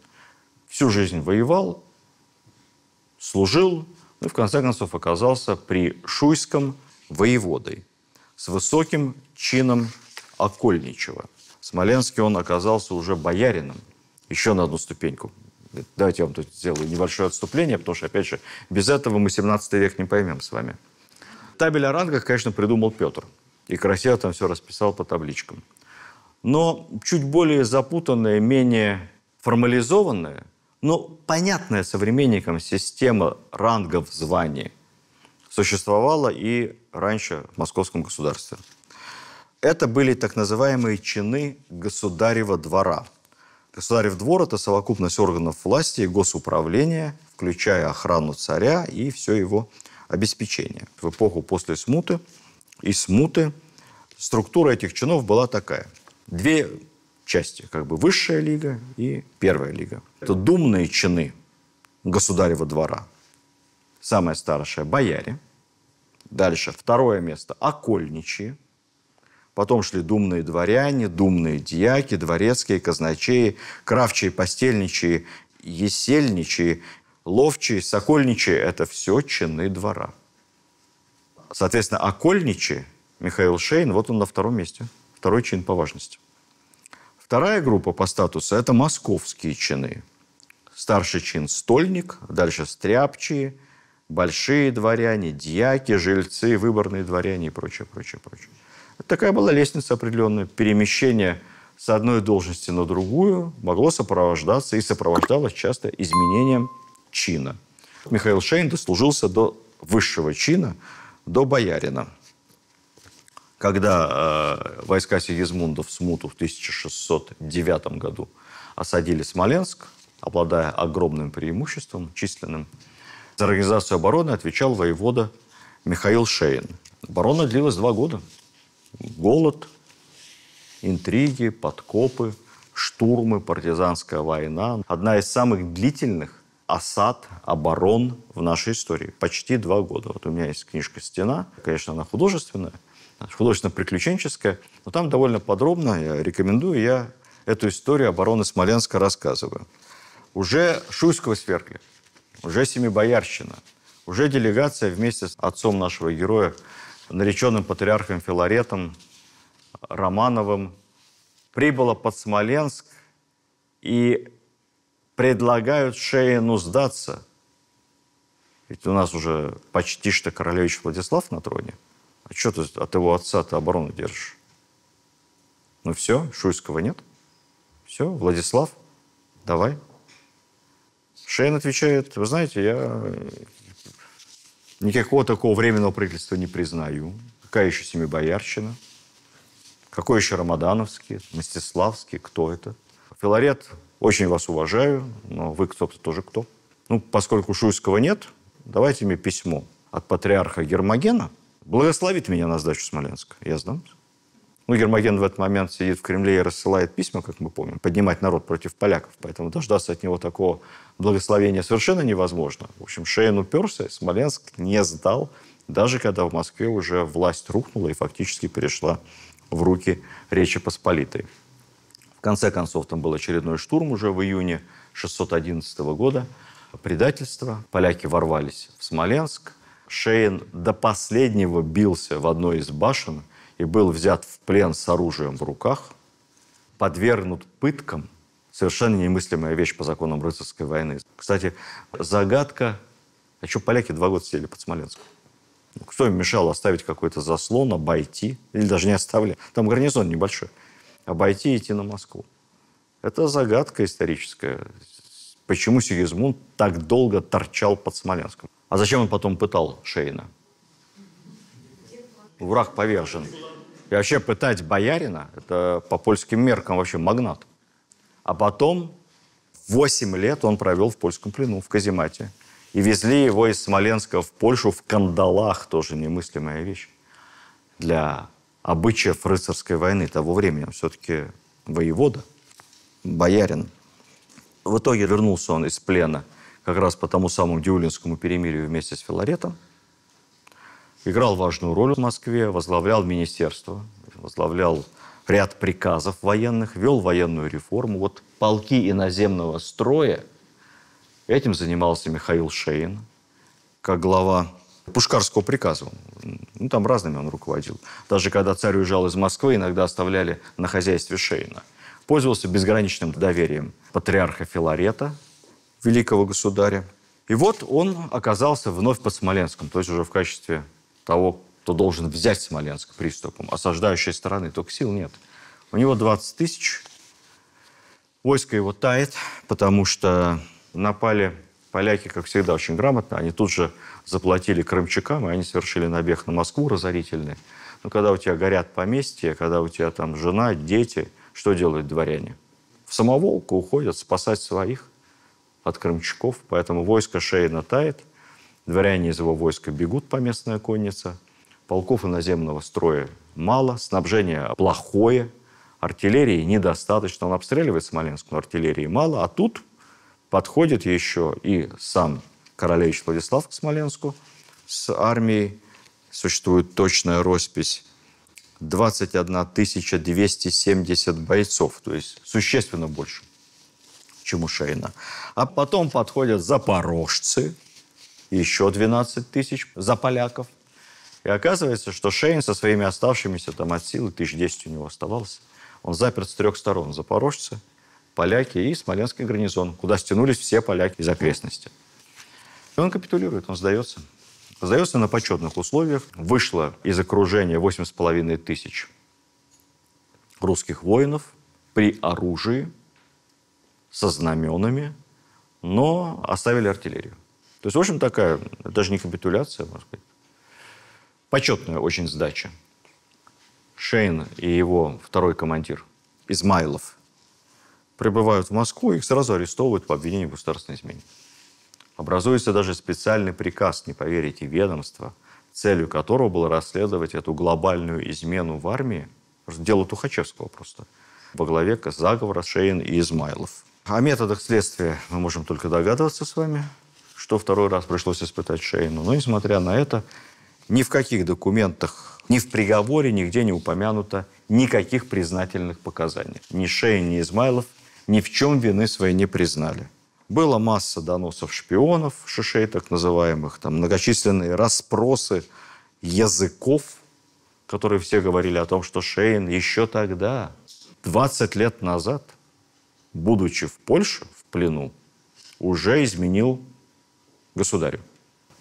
Всю жизнь воевал, служил, ну и в конце концов оказался при Шуйском воеводой с высоким чином окольничего. В Смоленске он оказался уже боярином, еще на одну ступеньку. Давайте я вам тут сделаю небольшое отступление, потому что, опять же, без этого мы 17 век не поймем с вами. Табель о рангах, конечно, придумал Петр. И красиво там все расписал по табличкам. Но чуть более запутанная, менее формализованная, но понятная современникам система рангов званий существовала и раньше в московском государстве. Это были так называемые чины государева двора. Государев двор – это совокупность органов власти и госуправления, включая охрану царя и все его обеспечение. В эпоху после смуты и смуты структура этих чинов была такая. 2 части, как бы высшая лига и первая лига. Это думные чины государева двора. Самая старшая – бояре. Дальше 2-е место – окольничьи. Потом шли думные дворяне, думные дьяки, дворецкие, казначеи, кравчие, постельничьи, есельничьи. ловчий, сокольничий – это все чины двора. Соответственно, окольничий Михаил Шейн, вот он на втором месте. Второй чин по важности. Вторая группа по статусу – это московские чины. Старший чин – стольник, дальше стряпчие, большие дворяне, дьяки, жильцы, выборные дворяне и прочее, прочее, прочее. Это такая была лестница определенная. Перемещение с одной должности на другую могло сопровождаться и сопровождалось часто изменением чина. Михаил Шейн дослужился до высшего чина, до боярина. Когда войска Сигизмунда в смуту в 1609 году осадили Смоленск, обладая огромным преимуществом численным, за организацию обороны отвечал воевода Михаил Шейн. Оборона длилась 2 года. Голод, интриги, подкопы, штурмы, партизанская война. Одна из самых длительных осад, оборон в нашей истории. Почти 2 года. Вот у меня есть книжка «Стена». Конечно, она художественная, художественно-приключенческая, но там довольно подробно, я рекомендую, я эту историю обороны Смоленска рассказываю. Уже Шуйского свергли, уже Семибоярщина, уже делегация вместе с отцом нашего героя, нареченным патриархом Филаретом Романовым, прибыла под Смоленск и предлагают Шейну сдаться. Ведь у нас уже почти что королевич Владислав на троне. А что ты от его отца-то оборону держишь? Ну все, Шуйского нет. Все, Владислав, давай. Шейн отвечает: вы знаете, я никакого такого временного правительства не признаю. Какая еще Семибоярщина? Какой еще Рамадановский, Мстиславский? Кто это? Филарет, очень вас уважаю, но вы кто-то тоже кто? Ну, поскольку Шуйского нет, давайте мне письмо от патриарха Гермогена. Благословит меня на сдачу Смоленска. Я сдамся. Ну, Гермоген в этот момент сидит в Кремле и рассылает письма, как мы помним, поднимать народ против поляков. Поэтому дождаться от него такого благословения совершенно невозможно. В общем, Шейн уперся, Смоленск не сдал, даже когда в Москве уже власть рухнула и фактически перешла в руки Речи Посполитой. В конце концов, там был очередной штурм уже в июне 611 года. Предательство. Поляки ворвались в Смоленск. Шейн до последнего бился в одной из башен и был взят в плен с оружием в руках, подвергнут пыткам. Совершенно немыслимая вещь по законам рыцарской войны. Кстати, загадка, а что поляки 2 года сидели под Смоленском? Кто им мешал оставить какой-то заслон, обойти, или даже не оставили? Там гарнизон небольшой. Обойти и идти на Москву. Это загадка историческая. Почему Сигизмунд так долго торчал под Смоленском? А зачем он потом пытал Шейна? Враг повержен. И вообще пытать боярина, это по польским меркам вообще магнат. А потом 8 лет он провел в польском плену, в каземате. И везли его из Смоленска в Польшу в кандалах, тоже немыслимая вещь. Для обычаев рыцарской войны того времени. Он все-таки воевода, боярин. В итоге вернулся он из плена как раз по тому самому Диулинскому перемирию вместе с Филаретом. Играл важную роль в Москве, возглавлял министерство, возглавлял ряд приказов военных, вел военную реформу. Вот полки иноземного строя, этим занимался Михаил Шейн, как глава Пушкарского приказа. Ну, там разными он руководил. Даже когда царь уезжал из Москвы, иногда оставляли на хозяйстве Шейна. Пользовался безграничным доверием патриарха Филарета, великого государя. И вот он оказался вновь под Смоленском, то есть уже в качестве того, кто должен взять Смоленск приступом. Осаждающей стороны только сил нет. У него 20 тысяч. Войско его тает, потому что напали поляки, как всегда, очень грамотно. Они тут же заплатили крымчакам, и они совершили набег на Москву разорительный. Но когда у тебя горят поместья, когда у тебя там жена, дети, что делают дворяне? В самоволку уходят спасать своих от крымчаков. Поэтому войско Шейна тает. Дворяне из его войска бегут по местной коннице. Полков иноземного строя мало, снабжение плохое, артиллерии недостаточно. Он обстреливает Смоленск, но артиллерии мало. А тут подходит еще и сам королевич Владислав к Смоленску с армией. Существует точная роспись. 21 270 бойцов, то есть существенно больше. Чемушейна. А потом подходят запорожцы, еще 12 тысяч за поляков. И оказывается, что Шейн со своими оставшимися там от силы, 1010 у него оставалось, он заперт с 3 сторон. Запорожцы, поляки и Смоленский гарнизон, куда стянулись все поляки из окрестностей. И он капитулирует, он сдается. Сдается на почетных условиях. Вышло из окружения 8,5 тысяч русских воинов при оружии, со знаменами, но оставили артиллерию. То есть, в общем, такая, даже не капитуляция, может быть, почетная очень сдача. Шейн и его второй командир Измайлов прибывают в Москву, их сразу арестовывают по обвинению в государственной измене. Образуется даже специальный приказ, не поверите, ведомства, целью которого было расследовать эту глобальную измену в армии, дело Тухачевского просто, во главе заговора Шейн и Измайлов. О методах следствия мы можем только догадываться с вами, что второй раз пришлось испытать Шейну. Но, несмотря на это, ни в каких документах, ни в приговоре нигде не упомянуто никаких признательных показаний. Ни Шейн, ни Измайлов ни в чем вины своей не признали. Была масса доносов шпионов, шишей так называемых, там многочисленные расспросы языков, которые все говорили о том, что Шейн еще тогда, 20 лет назад, будучи в Польше, в плену, уже изменил государю.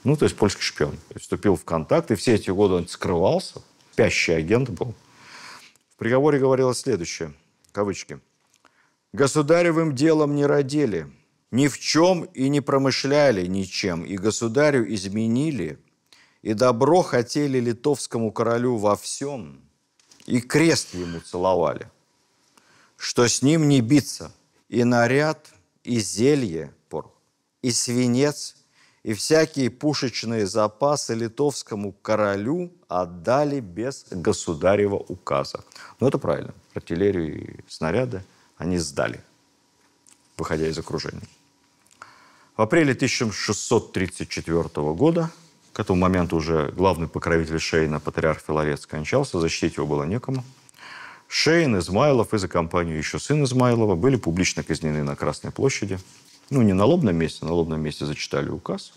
Ну, то есть польский шпион. Вступил в контакт, и все эти годы он скрывался. Спящий агент был. В приговоре говорилось следующее, кавычки. «Государевым делом не родили, ни в чем и не промышляли ничем, и государю изменили, и добро хотели литовскому королю во всем, и крест ему целовали, что с ним не биться, и наряд, и зелье, порох, и свинец, и всякие пушечные запасы литовскому королю отдали без государева указа». Ну, это правильно. Артиллерию и снаряды они сдали, выходя из окружения. В апреле 1634 года, к этому моменту уже главный покровитель Шейна, патриарх Филарет, скончался, защитить его было некому. Шейн, Измайлов и за компанию еще сын Измайлова были публично казнены на Красной площади. Ну, не на лобном месте зачитали указ,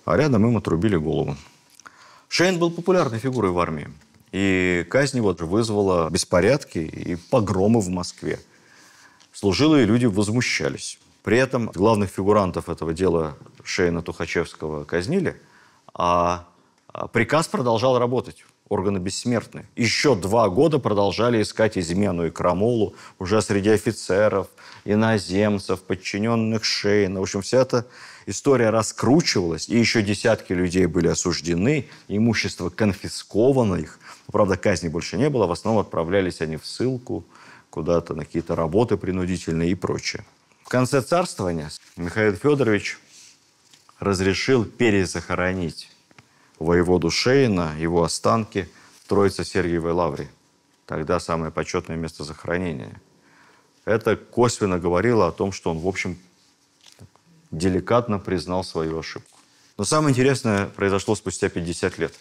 а рядом им отрубили голову. Шейн был популярной фигурой в армии. И казнь его вызвала беспорядки и погромы в Москве. Служилые люди возмущались. При этом главных фигурантов этого дела Шейна Тухачевского казнили, а приказ продолжал работать. Органы бессмертные. Еще 2 года продолжали искать измену и крамолу уже среди офицеров, иноземцев, подчиненных Шейна. В общем, вся эта история раскручивалась, и еще десятки людей были осуждены, имущество конфисковано их. Правда, казни больше не было, в основном отправлялись они в ссылку, куда-то на какие-то работы принудительные и прочее. В конце царствования Михаил Федорович разрешил перезахоронить воеводу Шейна, его останки в Троице-Сергиевой лавре. Тогда самое почетное место захоронения. Это косвенно говорило о том, что он, в общем, деликатно признал свою ошибку. Но самое интересное произошло спустя 50 лет.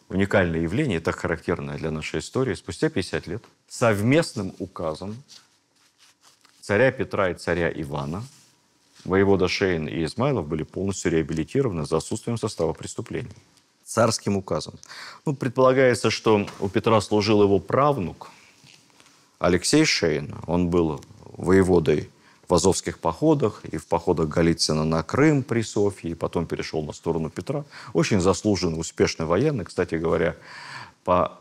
Уникальное явление, так характерное для нашей истории. Спустя 50 лет совместным указом царя Петра и царя Ивана воевода Шейн и Измайлов были полностью реабилитированы за отсутствием состава преступления. Царским указом. Ну, предполагается, что у Петра служил его правнук Алексей Шейн. Он был воеводой в азовских походах и в походах Голицына на Крым при Софье, и потом перешел на сторону Петра. Очень заслуженный, успешный военный. Кстати говоря, по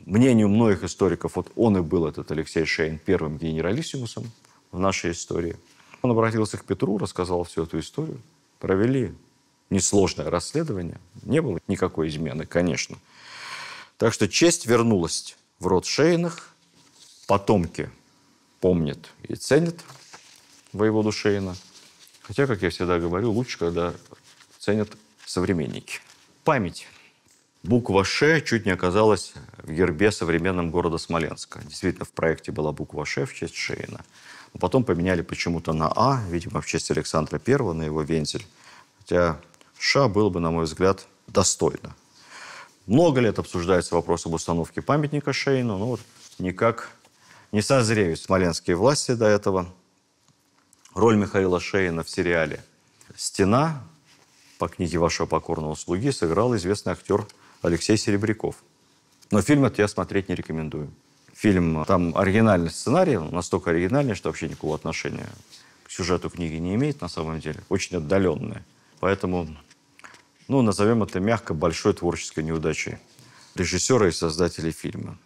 мнению многих историков, вот он и был, этот Алексей Шейн, первым генералиссимусом в нашей истории. Он обратился к Петру, рассказал всю эту историю. Провели несложное расследование. Не было никакой измены, конечно. Так что честь вернулась в род Шейных. Потомки помнят и ценят воеводу Шейна. Хотя, как я всегда говорю, лучше, когда ценят современники. Память. Буква «Ш» чуть не оказалась в гербе современного города Смоленска. Действительно, в проекте была буква «Ш» в честь Шейна. Но потом поменяли почему-то на «А», видимо, в честь Александра I, на его вензель. Хотя «Ш» было бы, на мой взгляд, достойно. Много лет обсуждается вопрос об установке памятника Шейну, но вот никак не созреют смоленские власти до этого. Роль Михаила Шейна в сериале «Стена» по книге вашего покорного слуги сыграл известный актер Алексей Серебряков. Но фильм этот я смотреть не рекомендую. Фильм, там оригинальный сценарий, настолько оригинальный, что вообще никакого отношения к сюжету книги не имеет на самом деле. Очень отдаленное. Поэтому, назовем это мягко, большой творческой неудачей режиссера и создателей фильма.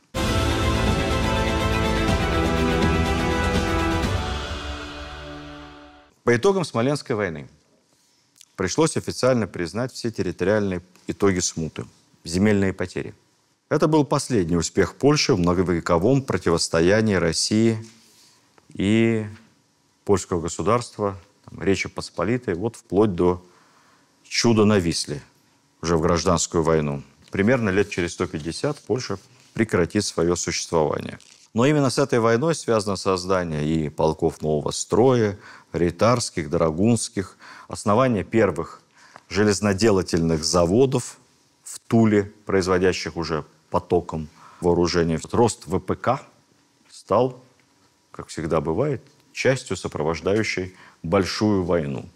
По итогам Смоленской войны пришлось официально признать все территориальные итоги смуты, земельные потери. Это был последний успех Польши в многовековом противостоянии России и польского государства, Речи Посполитой, вплоть до чуда на Висле, уже в гражданскую войну. Примерно лет через 150 Польша прекратит свое существование. Но именно с этой войной связано создание и полков нового строя, рейтарских, драгунских, основание первых железноделательных заводов в Туле, производящих уже потоком вооружения. Рост ВПК стал, как всегда бывает, частью, сопровождающей большую войну.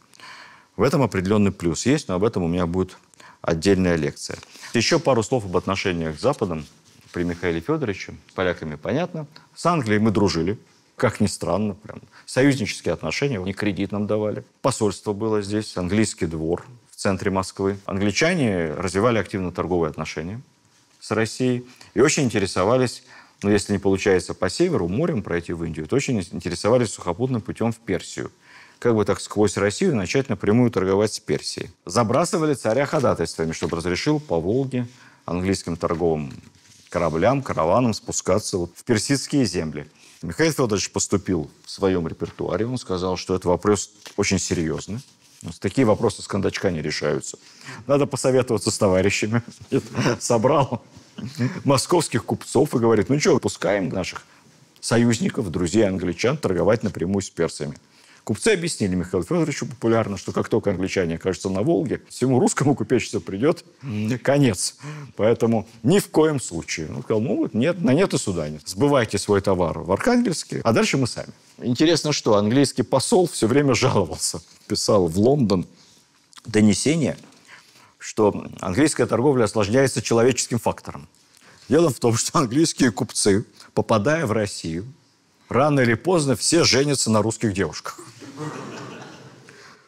В этом определенный плюс есть, но об этом у меня будет отдельная лекция. Еще пару слов об отношениях с Западом. При Михаиле Федоровиче, с поляками понятно. С Англией мы дружили, как ни странно. Прям. Союзнические отношения, они кредит нам давали. Посольство было здесь, английский двор в центре Москвы. Англичане развивали активно торговые отношения с Россией и очень интересовались, если не получается по северу, морем пройти в Индию, то очень интересовались сухопутным путем в Персию. Как бы так сквозь Россию начать напрямую торговать с Персией. Забрасывали царя ходатайствами, чтобы разрешил по Волге английским торговым кораблям, караванам спускаться в персидские земли. Михаил Федорович поступил в своем репертуаре. Он сказал, что это вопрос очень серьезный. Такие вопросы с кондачка не решаются. Надо посоветоваться с товарищами. Собрал московских купцов и говорит, пускаем наших союзников, друзей англичан торговать напрямую с персами. Купцы объяснили Михаилу Федоровичу популярно, что как только англичане окажутся на Волге, всему русскому купечеству придет конец. Поэтому ни в коем случае. Он сказал, нет, на нет и суда нет. Сбывайте свой товар в Архангельске, а дальше мы сами. Интересно, что английский посол все время жаловался. Писал в Лондон донесение, что английская торговля осложняется человеческим фактором. Дело в том, что английские купцы, попадая в Россию, рано или поздно все женятся на русских девушках.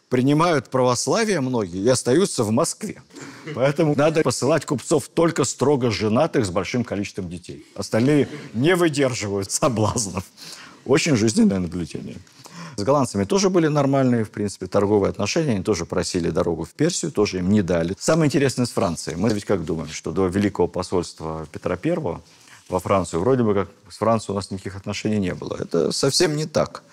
Принимают православие многие и остаются в Москве. Поэтому надо посылать купцов только строго женатых с большим количеством детей. Остальные не выдерживают соблазнов. Очень жизненное наблюдение. С голландцами тоже были нормальные, в принципе, торговые отношения. Они тоже просили дорогу в Персию, тоже им не дали. Самое интересное с Францией. Мы ведь как думаем, что до Великого посольства Петра I во Францию вроде бы как с Францией у нас никаких отношений не было. Это совсем не так.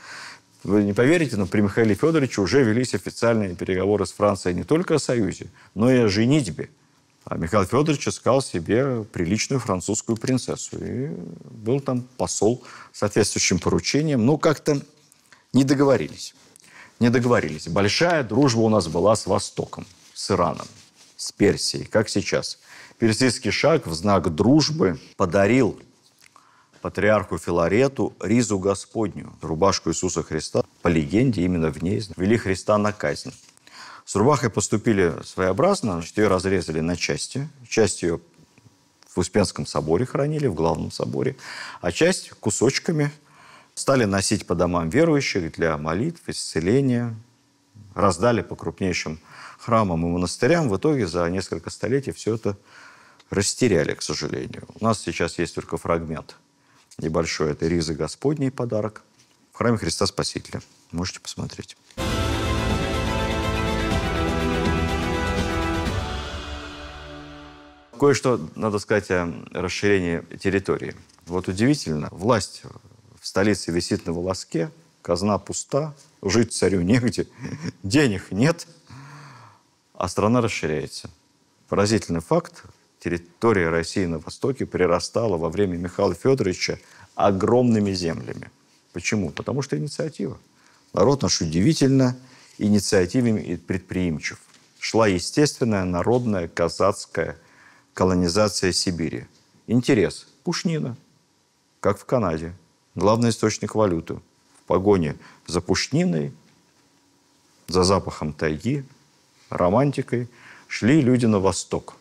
Вы не поверите, но при Михаиле Федоровиче уже велись официальные переговоры с Францией не только о союзе, но и о женитьбе. А Михаил Федорович искал себе приличную французскую принцессу. И был там посол с соответствующим поручением. Как-то не договорились. Не договорились. Большая дружба у нас была с Востоком, с Ираном, с Персией, как сейчас. Персидский шах в знак дружбы подарил патриарху Филарету ризу Господню, рубашку Иисуса Христа. По легенде, именно в ней вели Христа на казнь. С рубахой поступили своеобразно, ее разрезали на части. Часть ее в Успенском соборе хранили, в главном соборе, а часть кусочками стали носить по домам верующих для молитв, исцеления. Раздали по крупнейшим храмам и монастырям. В итоге за несколько столетий все это растеряли, к сожалению. У нас сейчас есть только фрагмент небольшой. Это ризы Господней подарок в храме Христа Спасителя. Можете посмотреть. Кое-что надо сказать о расширении территории. Удивительно, власть в столице висит на волоске, казна пуста, жить царю негде, денег нет, а страна расширяется. Поразительный факт. Территория России на Востоке прирастала во время Михаила Федоровича огромными землями. Почему? Потому что инициатива. Народ наш удивительно инициативен и предприимчив. Шла естественная народная казацкая колонизация Сибири. Интерес. Пушнина. Как в Канаде. Главный источник валюты. В погоне за пушниной за запахом тайги, романтикой, шли люди на восток,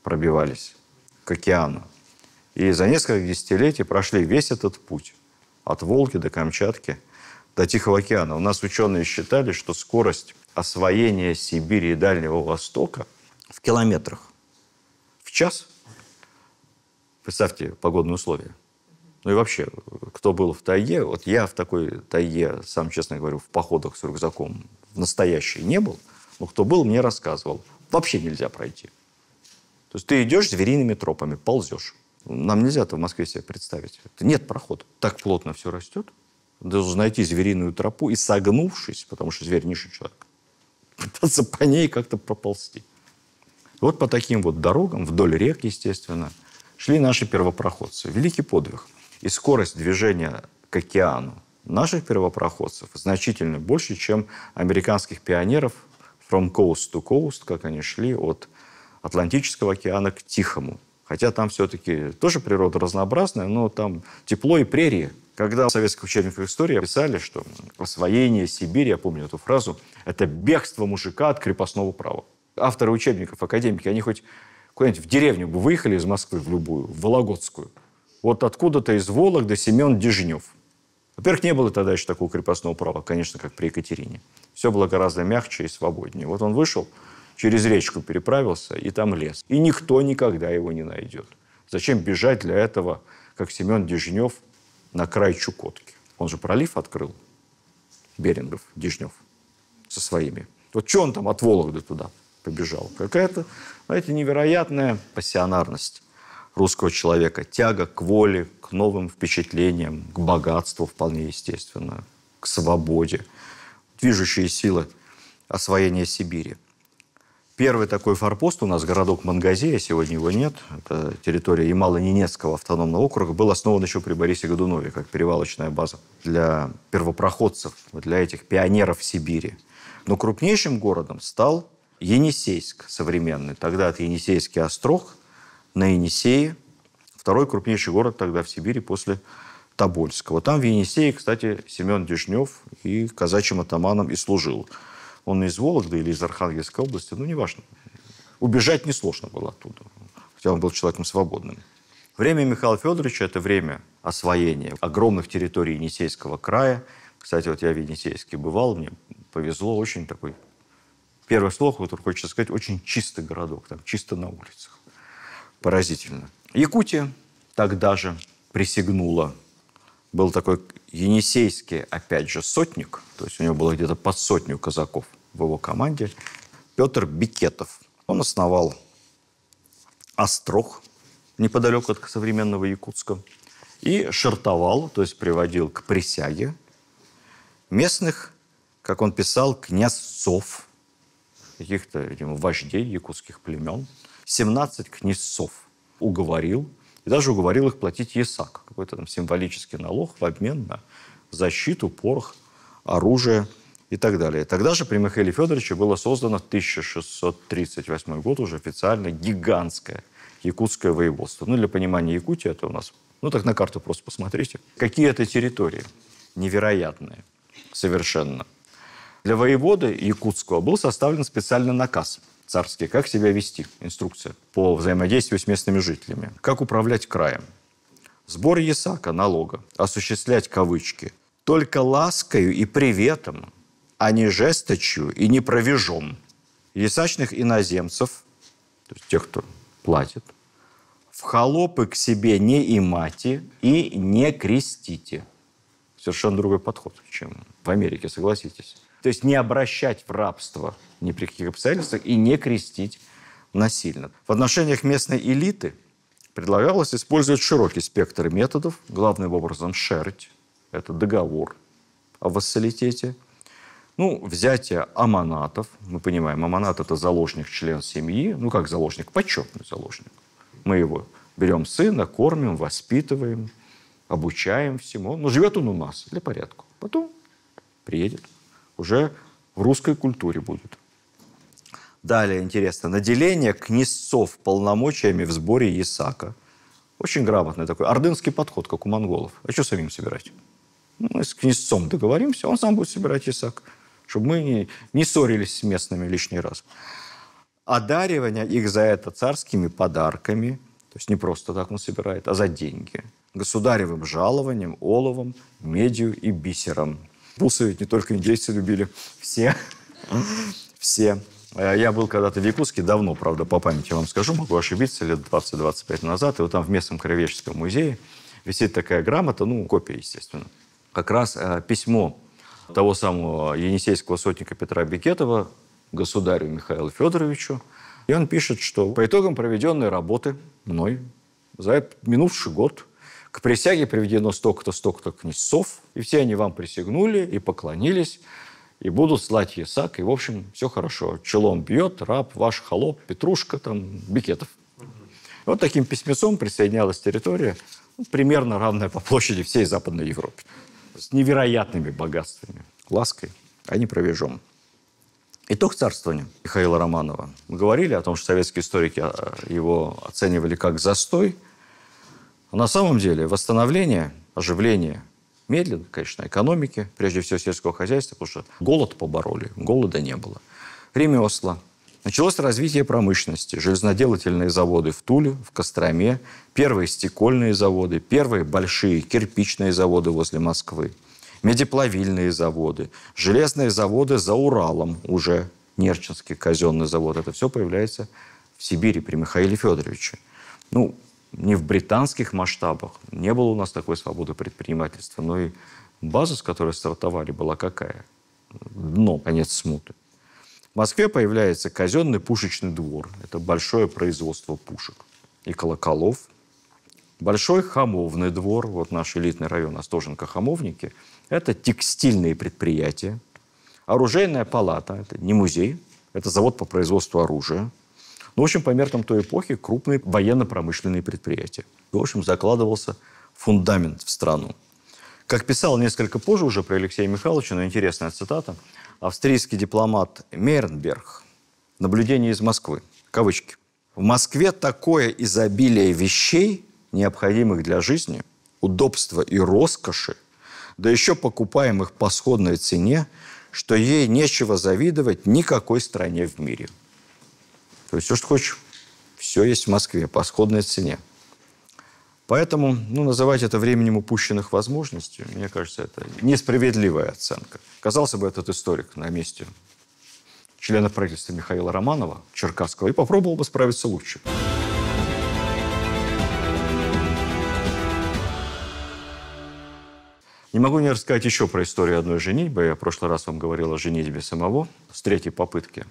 пробивались к океану. И за несколько десятилетий прошли весь этот путь. От Волги до Камчатки, до Тихого океана. У нас ученые считали, что скорость освоения Сибири и Дальнего Востока в километрах в час. Представьте погодные условия. Ну и вообще, кто был в тайге, вот я в такой тайге, сам честно говорю, в походах с рюкзаком в настоящей не был, но кто был, мне рассказывал. Вообще нельзя пройти. То есть ты идешь звериными тропами, ползешь. Нам нельзя это в Москве себе представить. Нет прохода. Так плотно все растет. Ты должен найти звериную тропу и, согнувшись, потому что зверь ниже человека, пытаться по ней как-то проползти. Вот по таким вот дорогам, вдоль рек, естественно, шли наши первопроходцы. Великий подвиг. И скорость движения к океану наших первопроходцев значительно больше, чем американских пионеров from coast to coast, как они шли от Атлантического океана к Тихому. Хотя там все-таки тоже природа разнообразная, но там тепло и прерии. Когда в советских учебниках истории писали, что освоение Сибири, я помню эту фразу, это бегство мужика от крепостного права. Авторы учебников, академики, они хоть куда-нибудь в деревню бы выехали из Москвы в любую, в Вологодскую. Вот откуда-то из Вологды Семен Дежнев. Во-первых, не было тогда еще такого крепостного права, конечно, как при Екатерине. Все было гораздо мягче и свободнее. Вот он вышел, через речку переправился, и там лес. И никто никогда его не найдет. Зачем бежать для этого, как Семен Дежнев, на край Чукотки? Он же пролив открыл, Берингов, Дежнев, со своими. Вот что он там от Вологды туда побежал? Какая-то, знаете, невероятная пассионарность русского человека. Тяга к воле, к новым впечатлениям, к богатству вполне естественно, к свободе. Движущие силы освоения Сибири. Первый такой форпост у нас, городок Мангазея, сегодня его нет, это территория Ямало-Ненецкого автономного округа, был основан еще при Борисе Годунове, как перевалочная база для первопроходцев, для этих пионеров Сибири. Но крупнейшим городом стал Енисейск современный. Тогда это Енисейский острог на Енисее, второй крупнейший город тогда в Сибири после Тобольского. Там в Енисее, кстати, Семен Дежнев и казачьим атаманом и служил. Он из Вологды или из Архангельской области, ну, неважно. Убежать несложно было оттуда, хотя он был человеком свободным. Время Михаила Федоровича – это время освоения огромных территорий Енисейского края. Кстати, вот я в Енисейске бывал, мне повезло, очень такой, первое слово, которое хочется сказать, очень чистый городок, там чисто на улицах. Поразительно. Якутия тогда же присягнула. Был такой енисейский, опять же, сотник, то есть у него было где-то под сотню казаков в его команде, Петр Бекетов. Он основал острог неподалеку от современного Якутска и шартовал, то есть приводил к присяге местных, как он писал, князцов, каких-то, видимо, вождей якутских племен. 17 князцов уговорил, и даже уговорил их платить ясак, какой-то там символический налог в обмен на защиту, порох, оружие и так далее. Тогда же при Михаиле Федоровиче было создано в 1638 год уже официально гигантское якутское воеводство. Ну, для понимания Якутии это у нас... Ну, так на карту просто посмотрите. Какие это территории невероятные совершенно. Для воеводы якутского был составлен специальный наказ царский, как себя вести, инструкция по взаимодействию с местными жителями, как управлять краем. Сбор ясака, налога, осуществлять кавычки, только ласкою и приветом, а не жесточью и не провежом. Ясачных иноземцев, то есть тех, кто платит, в холопы к себе не имати и не крестите. Совершенно другой подход, чем в Америке, согласитесь. То есть не обращать в рабство ни при каких обстоятельствах и не крестить насильно. В отношениях местной элиты предлагалось использовать широкий спектр методов, главным образом шерсть, это договор о вассалитете, ну, взятие аманатов, мы понимаем, аманат – это заложник, член семьи, ну, как заложник, почетный заложник. Мы его берем сына, кормим, воспитываем, обучаем всему. Но живет он у нас для порядка. Потом приедет. Уже в русской культуре будет. Далее, интересно, наделение князцов полномочиями в сборе ясака. Очень грамотный такой ордынский подход, как у монголов. А что самим собирать? Мы с князцом договоримся, он сам будет собирать ясак. чтобы мы не ссорились с местными лишний раз. Одаривание их за это царскими подарками, то есть не просто так он собирает, а за деньги, государевым жалованием, оловом, медью и бисером. Бусы ведь не только индейцы любили, все. Все. Я был когда-то в Якутске, давно, правда, по памяти вам скажу, могу ошибиться, лет 20-25 назад, и вот там в местном краеведческом музее висит такая грамота, копия, естественно. Как раз письмо того самого енисейского сотника Петра Бекетова государю Михаилу Федоровичу. И он пишет, что по итогам проведенной работы мной за этот минувший год к присяге приведено столько-то князцов, и все они вам присягнули и поклонились, и будут слать ясак, и, в общем, все хорошо. Челом бьет раб, ваш холоп, Петрушка, Бекетов. Вот таким письмецом присоединялась территория, примерно равная по площади всей Западной Европе. С невероятными богатствами, лаской, а не провежом. Итог царствования Михаила Романова. Мы говорили о том, что советские историки его оценивали как застой. А на самом деле восстановление, оживление медленно, конечно, экономики, прежде всего сельского хозяйства, потому что голод побороли, голода не было. Ремесла. Началось развитие промышленности, железноделательные заводы в Туле, в Костроме, первые стекольные заводы, первые большие кирпичные заводы возле Москвы, медиплавильные заводы, железные заводы за Уралом, уже Нерчинский казенный завод. Это все появляется в Сибири при Михаиле Федоровиче. Не в британских масштабах, не было у нас такой свободы предпринимательства, но и база, с которой стартовали, была какая? Дно, конец смуты. В Москве появляется казенный пушечный двор. Это большое производство пушек и колоколов. Большой хамовный двор. Вот наш элитный район Остоженко-Хамовники. Это текстильные предприятия. Оружейная палата. Это не музей. Это завод по производству оружия. В общем, по меркам той эпохи крупные военно-промышленные предприятия. В общем, закладывался фундамент в страну. Как писал несколько позже уже про Алексея Михайловича, но интересная цитата, австрийский дипломат Мейренберг, наблюдение из Москвы, кавычки. В Москве такое изобилие вещей, необходимых для жизни, удобства и роскоши, да еще покупаемых по сходной цене, что ей нечего завидовать никакой стране в мире. То есть все, что хочешь, все есть в Москве по сходной цене. Поэтому называть это временем упущенных возможностей, мне кажется, это несправедливая оценка. Казался бы этот историк на месте члена правительства Михаила Романова, Черкасского, и попробовал бы справиться лучше. Не могу не рассказать еще про историю одной женитьбы. Я в прошлый раз вам говорил о женитьбе самого с третьей попытки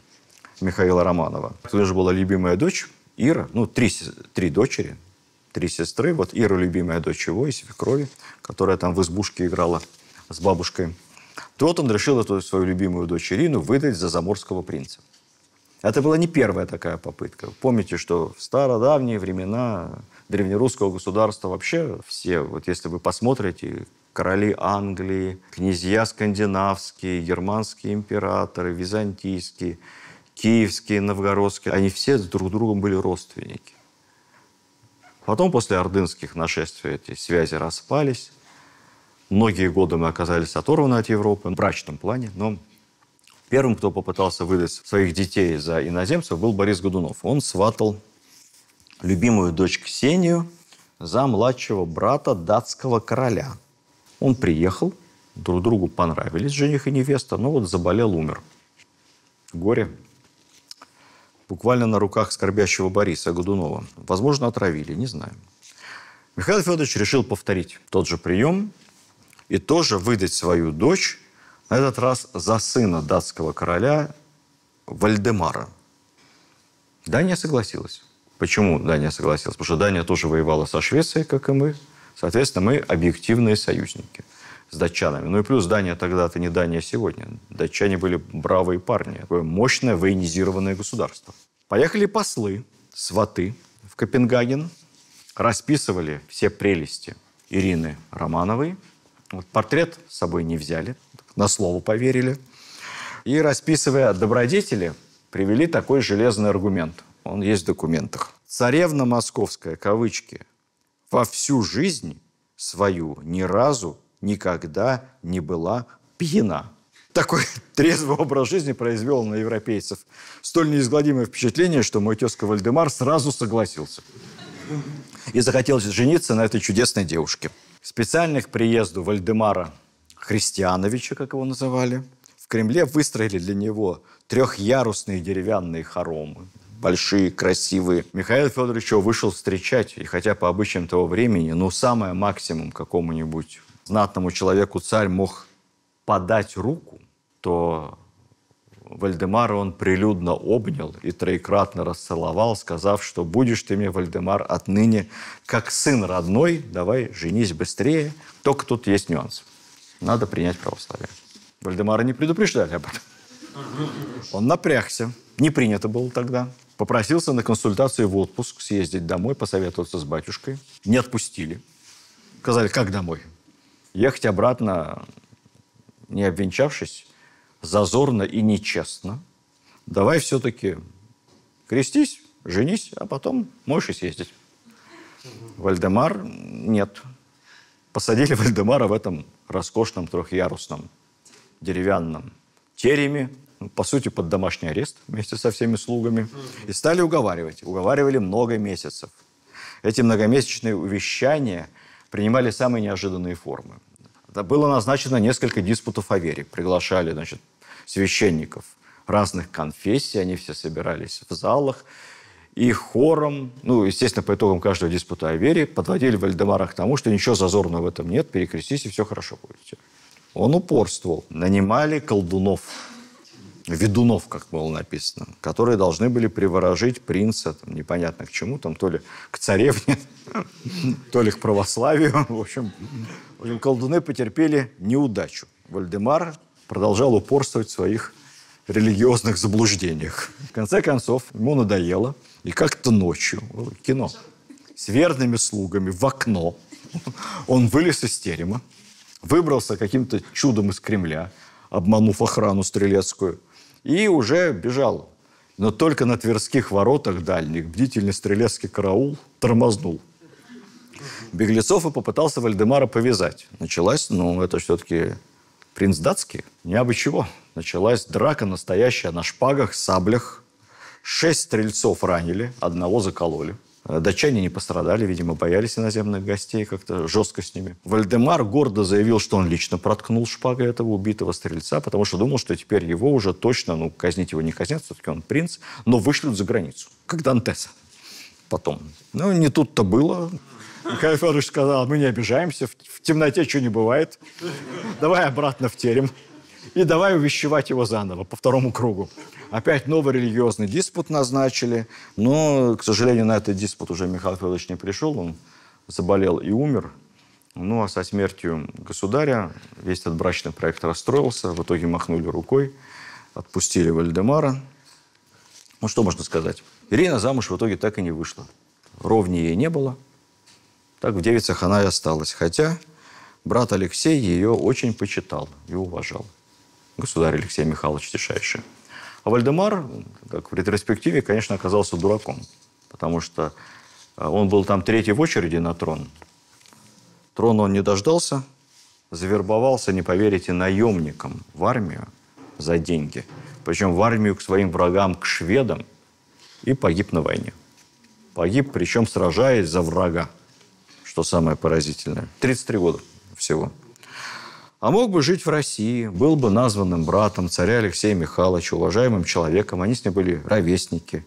Михаила Романова. У него же была любимая дочь Ира, три дочери, 3 сестры. Вот Ира, любимая дочь его и свекрови, которая там в избушке играла с бабушкой. То вот он решил эту свою любимую дочь Ирину выдать за заморского принца. Это была не первая такая попытка. Помните, что в стародавние времена древнерусского государства вообще все, вот если вы посмотрите, короли Англии, князья скандинавские, германские императоры, византийские, киевские, новгородские, они все друг с другом были родственники. Потом, после ордынских нашествий, эти связи распались. Многие годы мы оказались оторваны от Европы в брачном плане. Но первым, кто попытался выдать своих детей за иноземцев, был Борис Годунов. Он сватал любимую дочь Ксению за младшего брата датского короля. Он приехал, друг другу понравились жених и невеста, но вот заболел, умер. Горе. Буквально на руках скорбящего Бориса Годунова. Возможно, отравили, не знаю. Михаил Федорович решил повторить тот же прием и тоже выдать свою дочь, на этот раз за сына датского короля Вальдемара. Дания согласилась. Почему Дания согласилась? Потому что Дания тоже воевала со Швецией, как и мы. Соответственно, мы объективные союзники с датчанами. Ну и плюс Дания тогда-то не Дания сегодня. Датчане были бравые парни. Такое мощное военизированное государство. Поехали послы, сваты в Копенгаген. Расписывали все прелести Ирины Романовой. Вот портрет с собой не взяли, на слово поверили. И, расписывая добродетели, привели такой железный аргумент. Он есть в документах. Царевна московская, кавычки, во всю жизнь свою ни разу никогда не была пьяна. Такой трезвый образ жизни произвел на европейцев столь неизгладимое впечатление, что мой тезка Вальдемар сразу согласился. И захотел жениться на этой чудесной девушке. Специально к приезду Вальдемара Христиановича, как его называли, в Кремле выстроили для него трехъярусные деревянные хоромы. Большие, красивые. Михаил Федорович его вышел встречать. И хотя по обычаям того времени, самое максимум какому-нибудь знатному человеку царь мог подать руку, то Вальдемара он прилюдно обнял и троекратно расцеловал, сказав, что будешь ты мне, Вальдемар, отныне как сын родной, давай женись быстрее. Только тут есть нюанс. Надо принять православие. Вальдемара не предупреждали об этом. Он напрягся. Не принято было тогда. Попросился на консультацию в отпуск, съездить домой, посоветоваться с батюшкой. Не отпустили. Сказали, как домой? Ехать обратно, не обвенчавшись, зазорно и нечестно. Давай все-таки крестись, женись, а потом можешь и съездить. Вальдемар нет. Посадили Вальдемара в этом роскошном трехъярусном деревянном тереме, по сути, под домашний арест вместе со всеми слугами. И стали уговаривать. Уговаривали много месяцев. Эти многомесячные увещания принимали самые неожиданные формы. Было назначено несколько диспутов о вере. Приглашали, значит, священников разных конфессий. Они все собирались в залах. И хором, естественно, по итогам каждого диспута о вере, подводили Вальдемара к тому, что ничего зазорного в этом нет, перекрестись, и все хорошо будет. Он упорствовал. Нанимали колдунов, ведунов, как было написано, которые должны были приворожить принца, непонятно к чему, то ли к царевне, то ли к православию. В общем, колдуны потерпели неудачу. Вальдемар продолжал упорствовать в своих религиозных заблуждениях. В конце концов, ему надоело. И как-то ночью, кино, с верными слугами в окно он вылез из терема, выбрался каким-то чудом из Кремля, обманув охрану стрелецкую, и уже бежал. Но только на Тверских воротах дальних бдительный стрелецкий караул тормознул. Беглецов и попытался Вальдемара повязать. Началась, это все-таки принц датский, не абы чего. Началась драка настоящая на шпагах, саблях. 6 стрельцов ранили, 1 закололи. Датчане не пострадали, видимо, боялись иноземных гостей, как-то жестко с ними. Вальдемар гордо заявил, что он лично проткнул шпагой этого убитого стрельца, потому что думал, что теперь его уже точно, казнить его не казнят, все-таки он принц, но вышлют за границу, как Дантеса потом. Не тут-то было. Михаил Федорович сказал, мы не обижаемся, в темноте что не бывает. Давай обратно в терем. И давай увещевать его заново, по 2 кругу. Опять новый религиозный диспут назначили. Но, к сожалению, на этот диспут уже Михаил Федорович не пришел. Он заболел и умер. А со смертью государя весь этот брачный проект расстроился. В итоге махнули рукой, отпустили Вальдемара. Что можно сказать? Ирина замуж в итоге так и не вышла. Ровни ей не было. Так в девицах она и осталась. Хотя брат Алексей ее очень почитал и уважал. Государь Алексей Михайлович Тишайший. А Вальдемар, как в ретроспективе, конечно, оказался дураком. Потому что он был там 3-й в очереди на трон. Трона он не дождался. Завербовался, не поверите, наемником в армию за деньги. Причем в армию к своим врагам, к шведам. И погиб на войне. Погиб, причем сражаясь за врага. Что самое поразительное. 33 года всего. А мог бы жить в России, был бы названным братом царя Алексея Михайловича, уважаемым человеком. Они с ним были ровесники.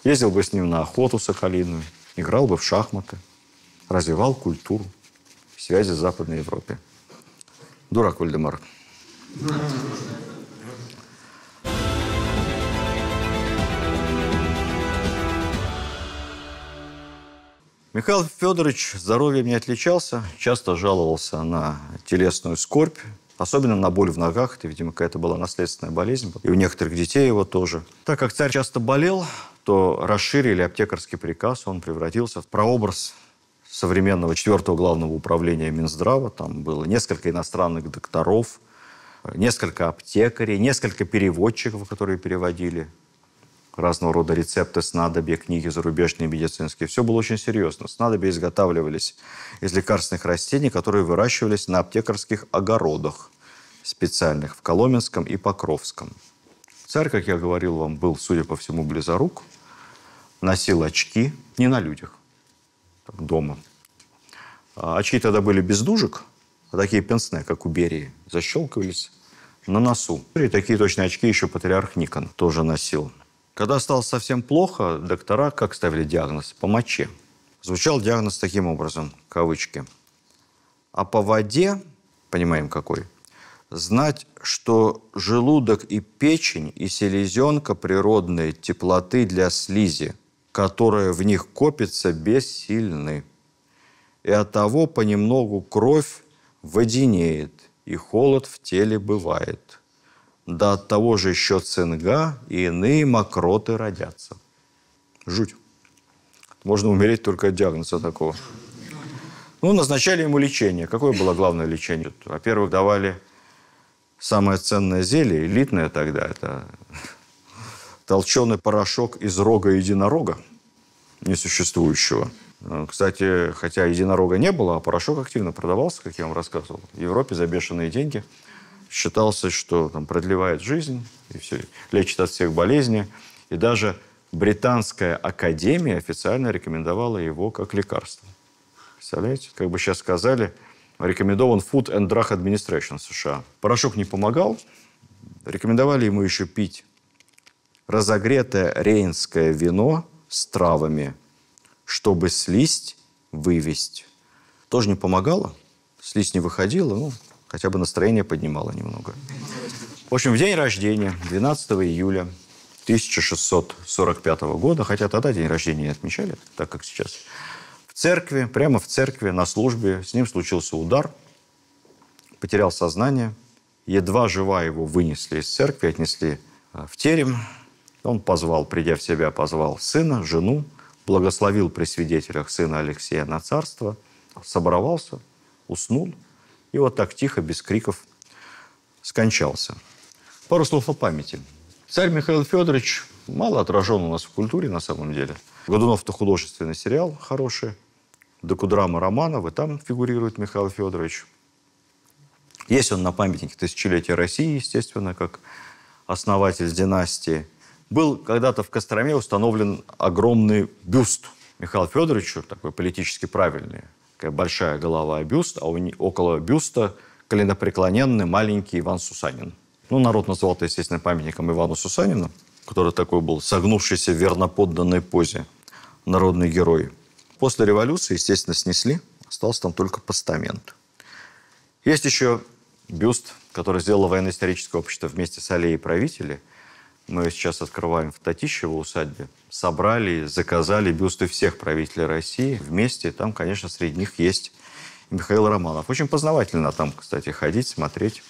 Ездил бы с ним на охоту соколиную, играл бы в шахматы, развивал культуру, связи с Западной Европой. Дурак Вальдемар. Михаил Федорович здоровьем не отличался, часто жаловался на телесную скорбь, особенно на боль в ногах. Это, видимо, какая-то была наследственная болезнь. И у некоторых детей его тоже. Так как царь часто болел, то расширили аптекарский приказ. Он превратился в прообраз современного 4-го главного управления Минздрава. Там было несколько иностранных докторов, несколько аптекарей, несколько переводчиков, которые переводили разного рода рецепты, снадобья, книги зарубежные, медицинские. Все было очень серьезно. Снадобья изготавливались из лекарственных растений, которые выращивались на аптекарских огородах. специальных в Коломенском и Покровском. Царь, как я говорил вам, был, судя по всему, близорук, носил очки, не на людях, так, дома. Очки тогда были без дужек, а такие пенсне, как у Берии, защелкивались на носу. И такие точно очки еще патриарх Никон тоже носил. Когда стало совсем плохо, доктора как ставили диагноз? По моче. Звучал диагноз таким образом, кавычки. А по воде, понимаем какой, знать, что желудок и печень, и селезенка природной теплоты для слизи, которая в них копится, бессильны. И оттого понемногу кровь воденеет, и холод в теле бывает. Да от того же еще цинга и иные мокроты родятся. Жуть. Можно умереть только от диагноза такого. Ну, назначали ему лечение. Какое было главное лечение? Во-первых, давали самое ценное зелье, элитное тогда, это толченый порошок из рога единорога, несуществующего. Кстати, хотя единорога не было, а порошок активно продавался, как я вам рассказывал, в Европе за бешеные деньги. Считался, что там продлевает жизнь, и все, лечит от всех болезней. И даже Британская академия официально рекомендовала его как лекарство. Представляете? Как бы сейчас сказали, рекомендован Food and Drug Administration США. Порошок не помогал. Рекомендовали ему еще пить разогретое рейнское вино с травами, чтобы слизь вывести. Тоже не помогало. Слизь не выходила, ну, хотя бы настроение поднимало немного. В общем, в день рождения, 12 июля 1645 года, хотя тогда день рождения не отмечали, так как сейчас, в церкви, прямо в церкви, на службе, с ним случился удар, потерял сознание, едва жива его вынесли из церкви, отнесли в терем. Он позвал, придя в себя, позвал сына, жену, благословил при свидетелях сына Алексея на царство, соборовался, уснул и вот так тихо, без криков, скончался. Пару слов о памяти. Царь Михаил Федорович мало отражен у нас в культуре, на самом деле. Годунов-то художественный сериал хороший. Докудрама Романова, там фигурирует Михаил Федорович. Есть он на памятнике тысячелетия России, естественно, как основатель династии. Был когда-то в Костроме установлен огромный бюст Михаилу Федоровичу, такой политически правильный. Такая большая голова бюст, а около бюста коленопреклоненный маленький Иван Сусанин. Ну, народ назвал это, естественно, памятником Ивану Сусанину, который такой был согнувшийся в верноподданной позе, народный герой. После революции, естественно, снесли, остался там только постамент. Есть еще бюст, который сделало военно-историческое общество вместе с аллеей правителей. Мы сейчас открываем в Татищево усадьбе. Собрали, заказали бюсты всех правителей России вместе. Там, конечно, среди них есть и Михаил Романов. Очень познавательно там, кстати, ходить, смотреть.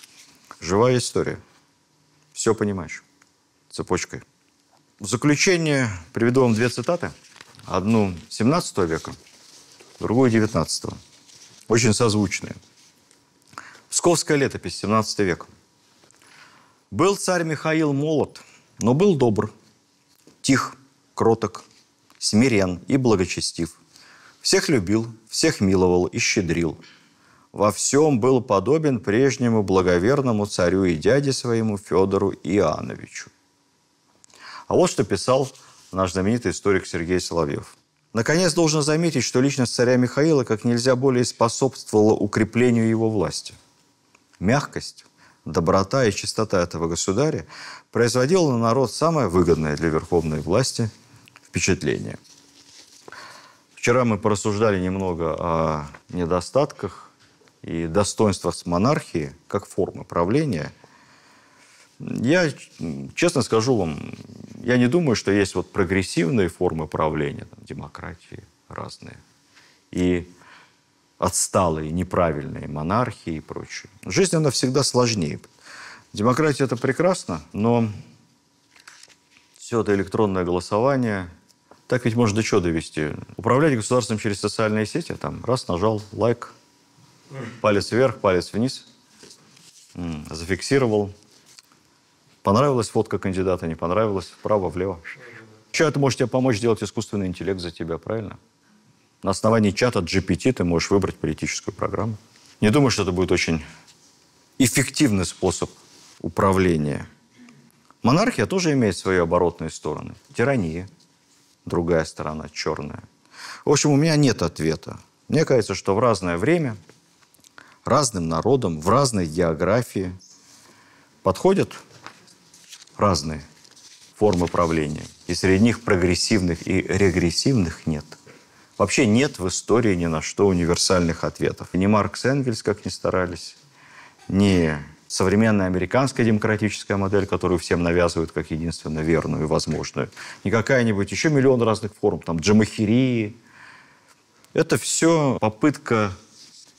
Живая история. Все понимаешь. Цепочкой. В заключение приведу вам две цитаты. Одну 17 века, другую 19. Очень созвучные. Псковская летопись, 17 век. «Был царь Михаил молод, но был добр, тих, кроток, смирен и благочестив. Всех любил, всех миловал и щедрил. Во всем был подобен прежнему благоверному царю и дяде своему Федору Иоанновичу». А вот что писал наш знаменитый историк Сергей Соловьев. Наконец, должен заметить, что личность царя Михаила как нельзя более способствовала укреплению его власти. Мягкость, доброта и чистота этого государя производила на народ самое выгодное для верховной власти впечатление. Вчера мы порассуждали немного о недостатках и достоинствах монархии как формы правления. Я, честно скажу вам, я не думаю, что есть вот прогрессивные формы правления, там, демократии разные, и отсталые, неправильные монархии и прочее. Жизнь, она всегда сложнее. Демократия – это прекрасно, но все это электронное голосование, так ведь можно до чего довести? Управлять государством через социальные сети, там, раз нажал, лайк, палец вверх, палец вниз, зафиксировал. Понравилась фотка кандидата, не понравилась, вправо-влево. Еще это может тебе помочь сделать искусственный интеллект за тебя, правильно? На основании чата GPT ты можешь выбрать политическую программу. Не думаю, что это будет очень эффективный способ управления. Монархия тоже имеет свои оборотные стороны. Тирания, другая сторона, черная. В общем, у меня нет ответа. Мне кажется, что в разное время разным народам, в разной географии подходят разные формы правления. И среди них прогрессивных и регрессивных нет. Вообще нет в истории ни на что универсальных ответов. Ни Маркс и Энгельс, как ни старались, ни современная американская демократическая модель, которую всем навязывают как единственно верную и возможную, ни какая-нибудь еще миллион разных форм, там, джамахирии. Это все попытка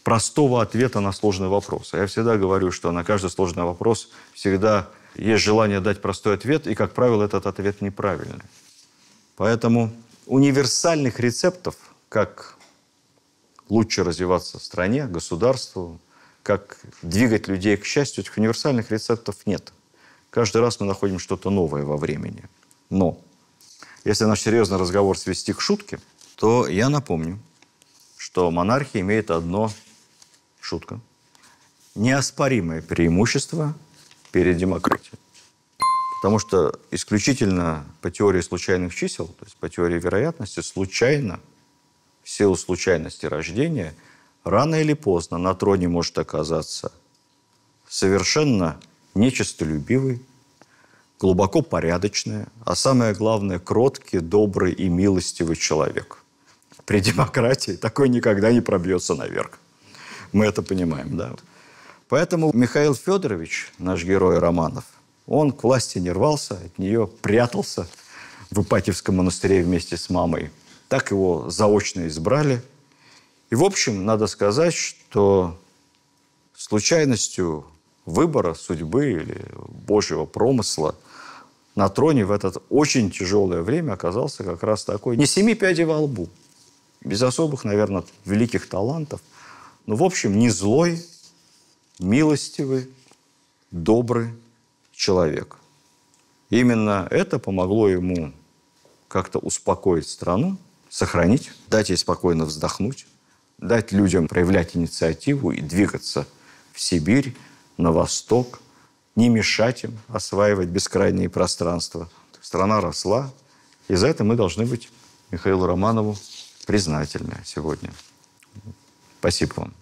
простого ответа на сложный вопрос. Я всегда говорю, что на каждый сложный вопрос всегда есть желание дать простой ответ, и, как правило, этот ответ неправильный. Поэтому универсальных рецептов, как лучше развиваться в стране, государству, как двигать людей к счастью, этих универсальных рецептов нет. Каждый раз мы находим что-то новое во времени. Но если наш серьезный разговор свести к шутке, то я напомню, что монархия имеет одно, шутка, неоспоримое преимущество перед демократией. Потому что исключительно по теории случайных чисел, то есть по теории вероятности, случайно, в силу случайности рождения, рано или поздно на троне может оказаться совершенно нечестолюбивый, глубоко порядочный, а самое главное, кроткий, добрый и милостивый человек. При демократии такой никогда не пробьется наверх. Мы это понимаем, да. Поэтому Михаил Федорович, наш герой романов, он к власти не рвался, от нее прятался в Ипатьевском монастыре вместе с мамой. Так его заочно избрали. И, в общем, надо сказать, что случайностью выбора, судьбы или Божьего промысла на троне в это очень тяжелое время оказался как раз такой, не 7 пядей во лбу, без особых, наверное, великих талантов, но, в общем, не злой, милостивый, добрый человек. Именно это помогло ему как-то успокоить страну, сохранить, дать ей спокойно вздохнуть, дать людям проявлять инициативу и двигаться в Сибирь, на восток, не мешать им осваивать бескрайние пространства. Страна росла, и за это мы должны быть Михаилу Романову признательны сегодня. Спасибо вам.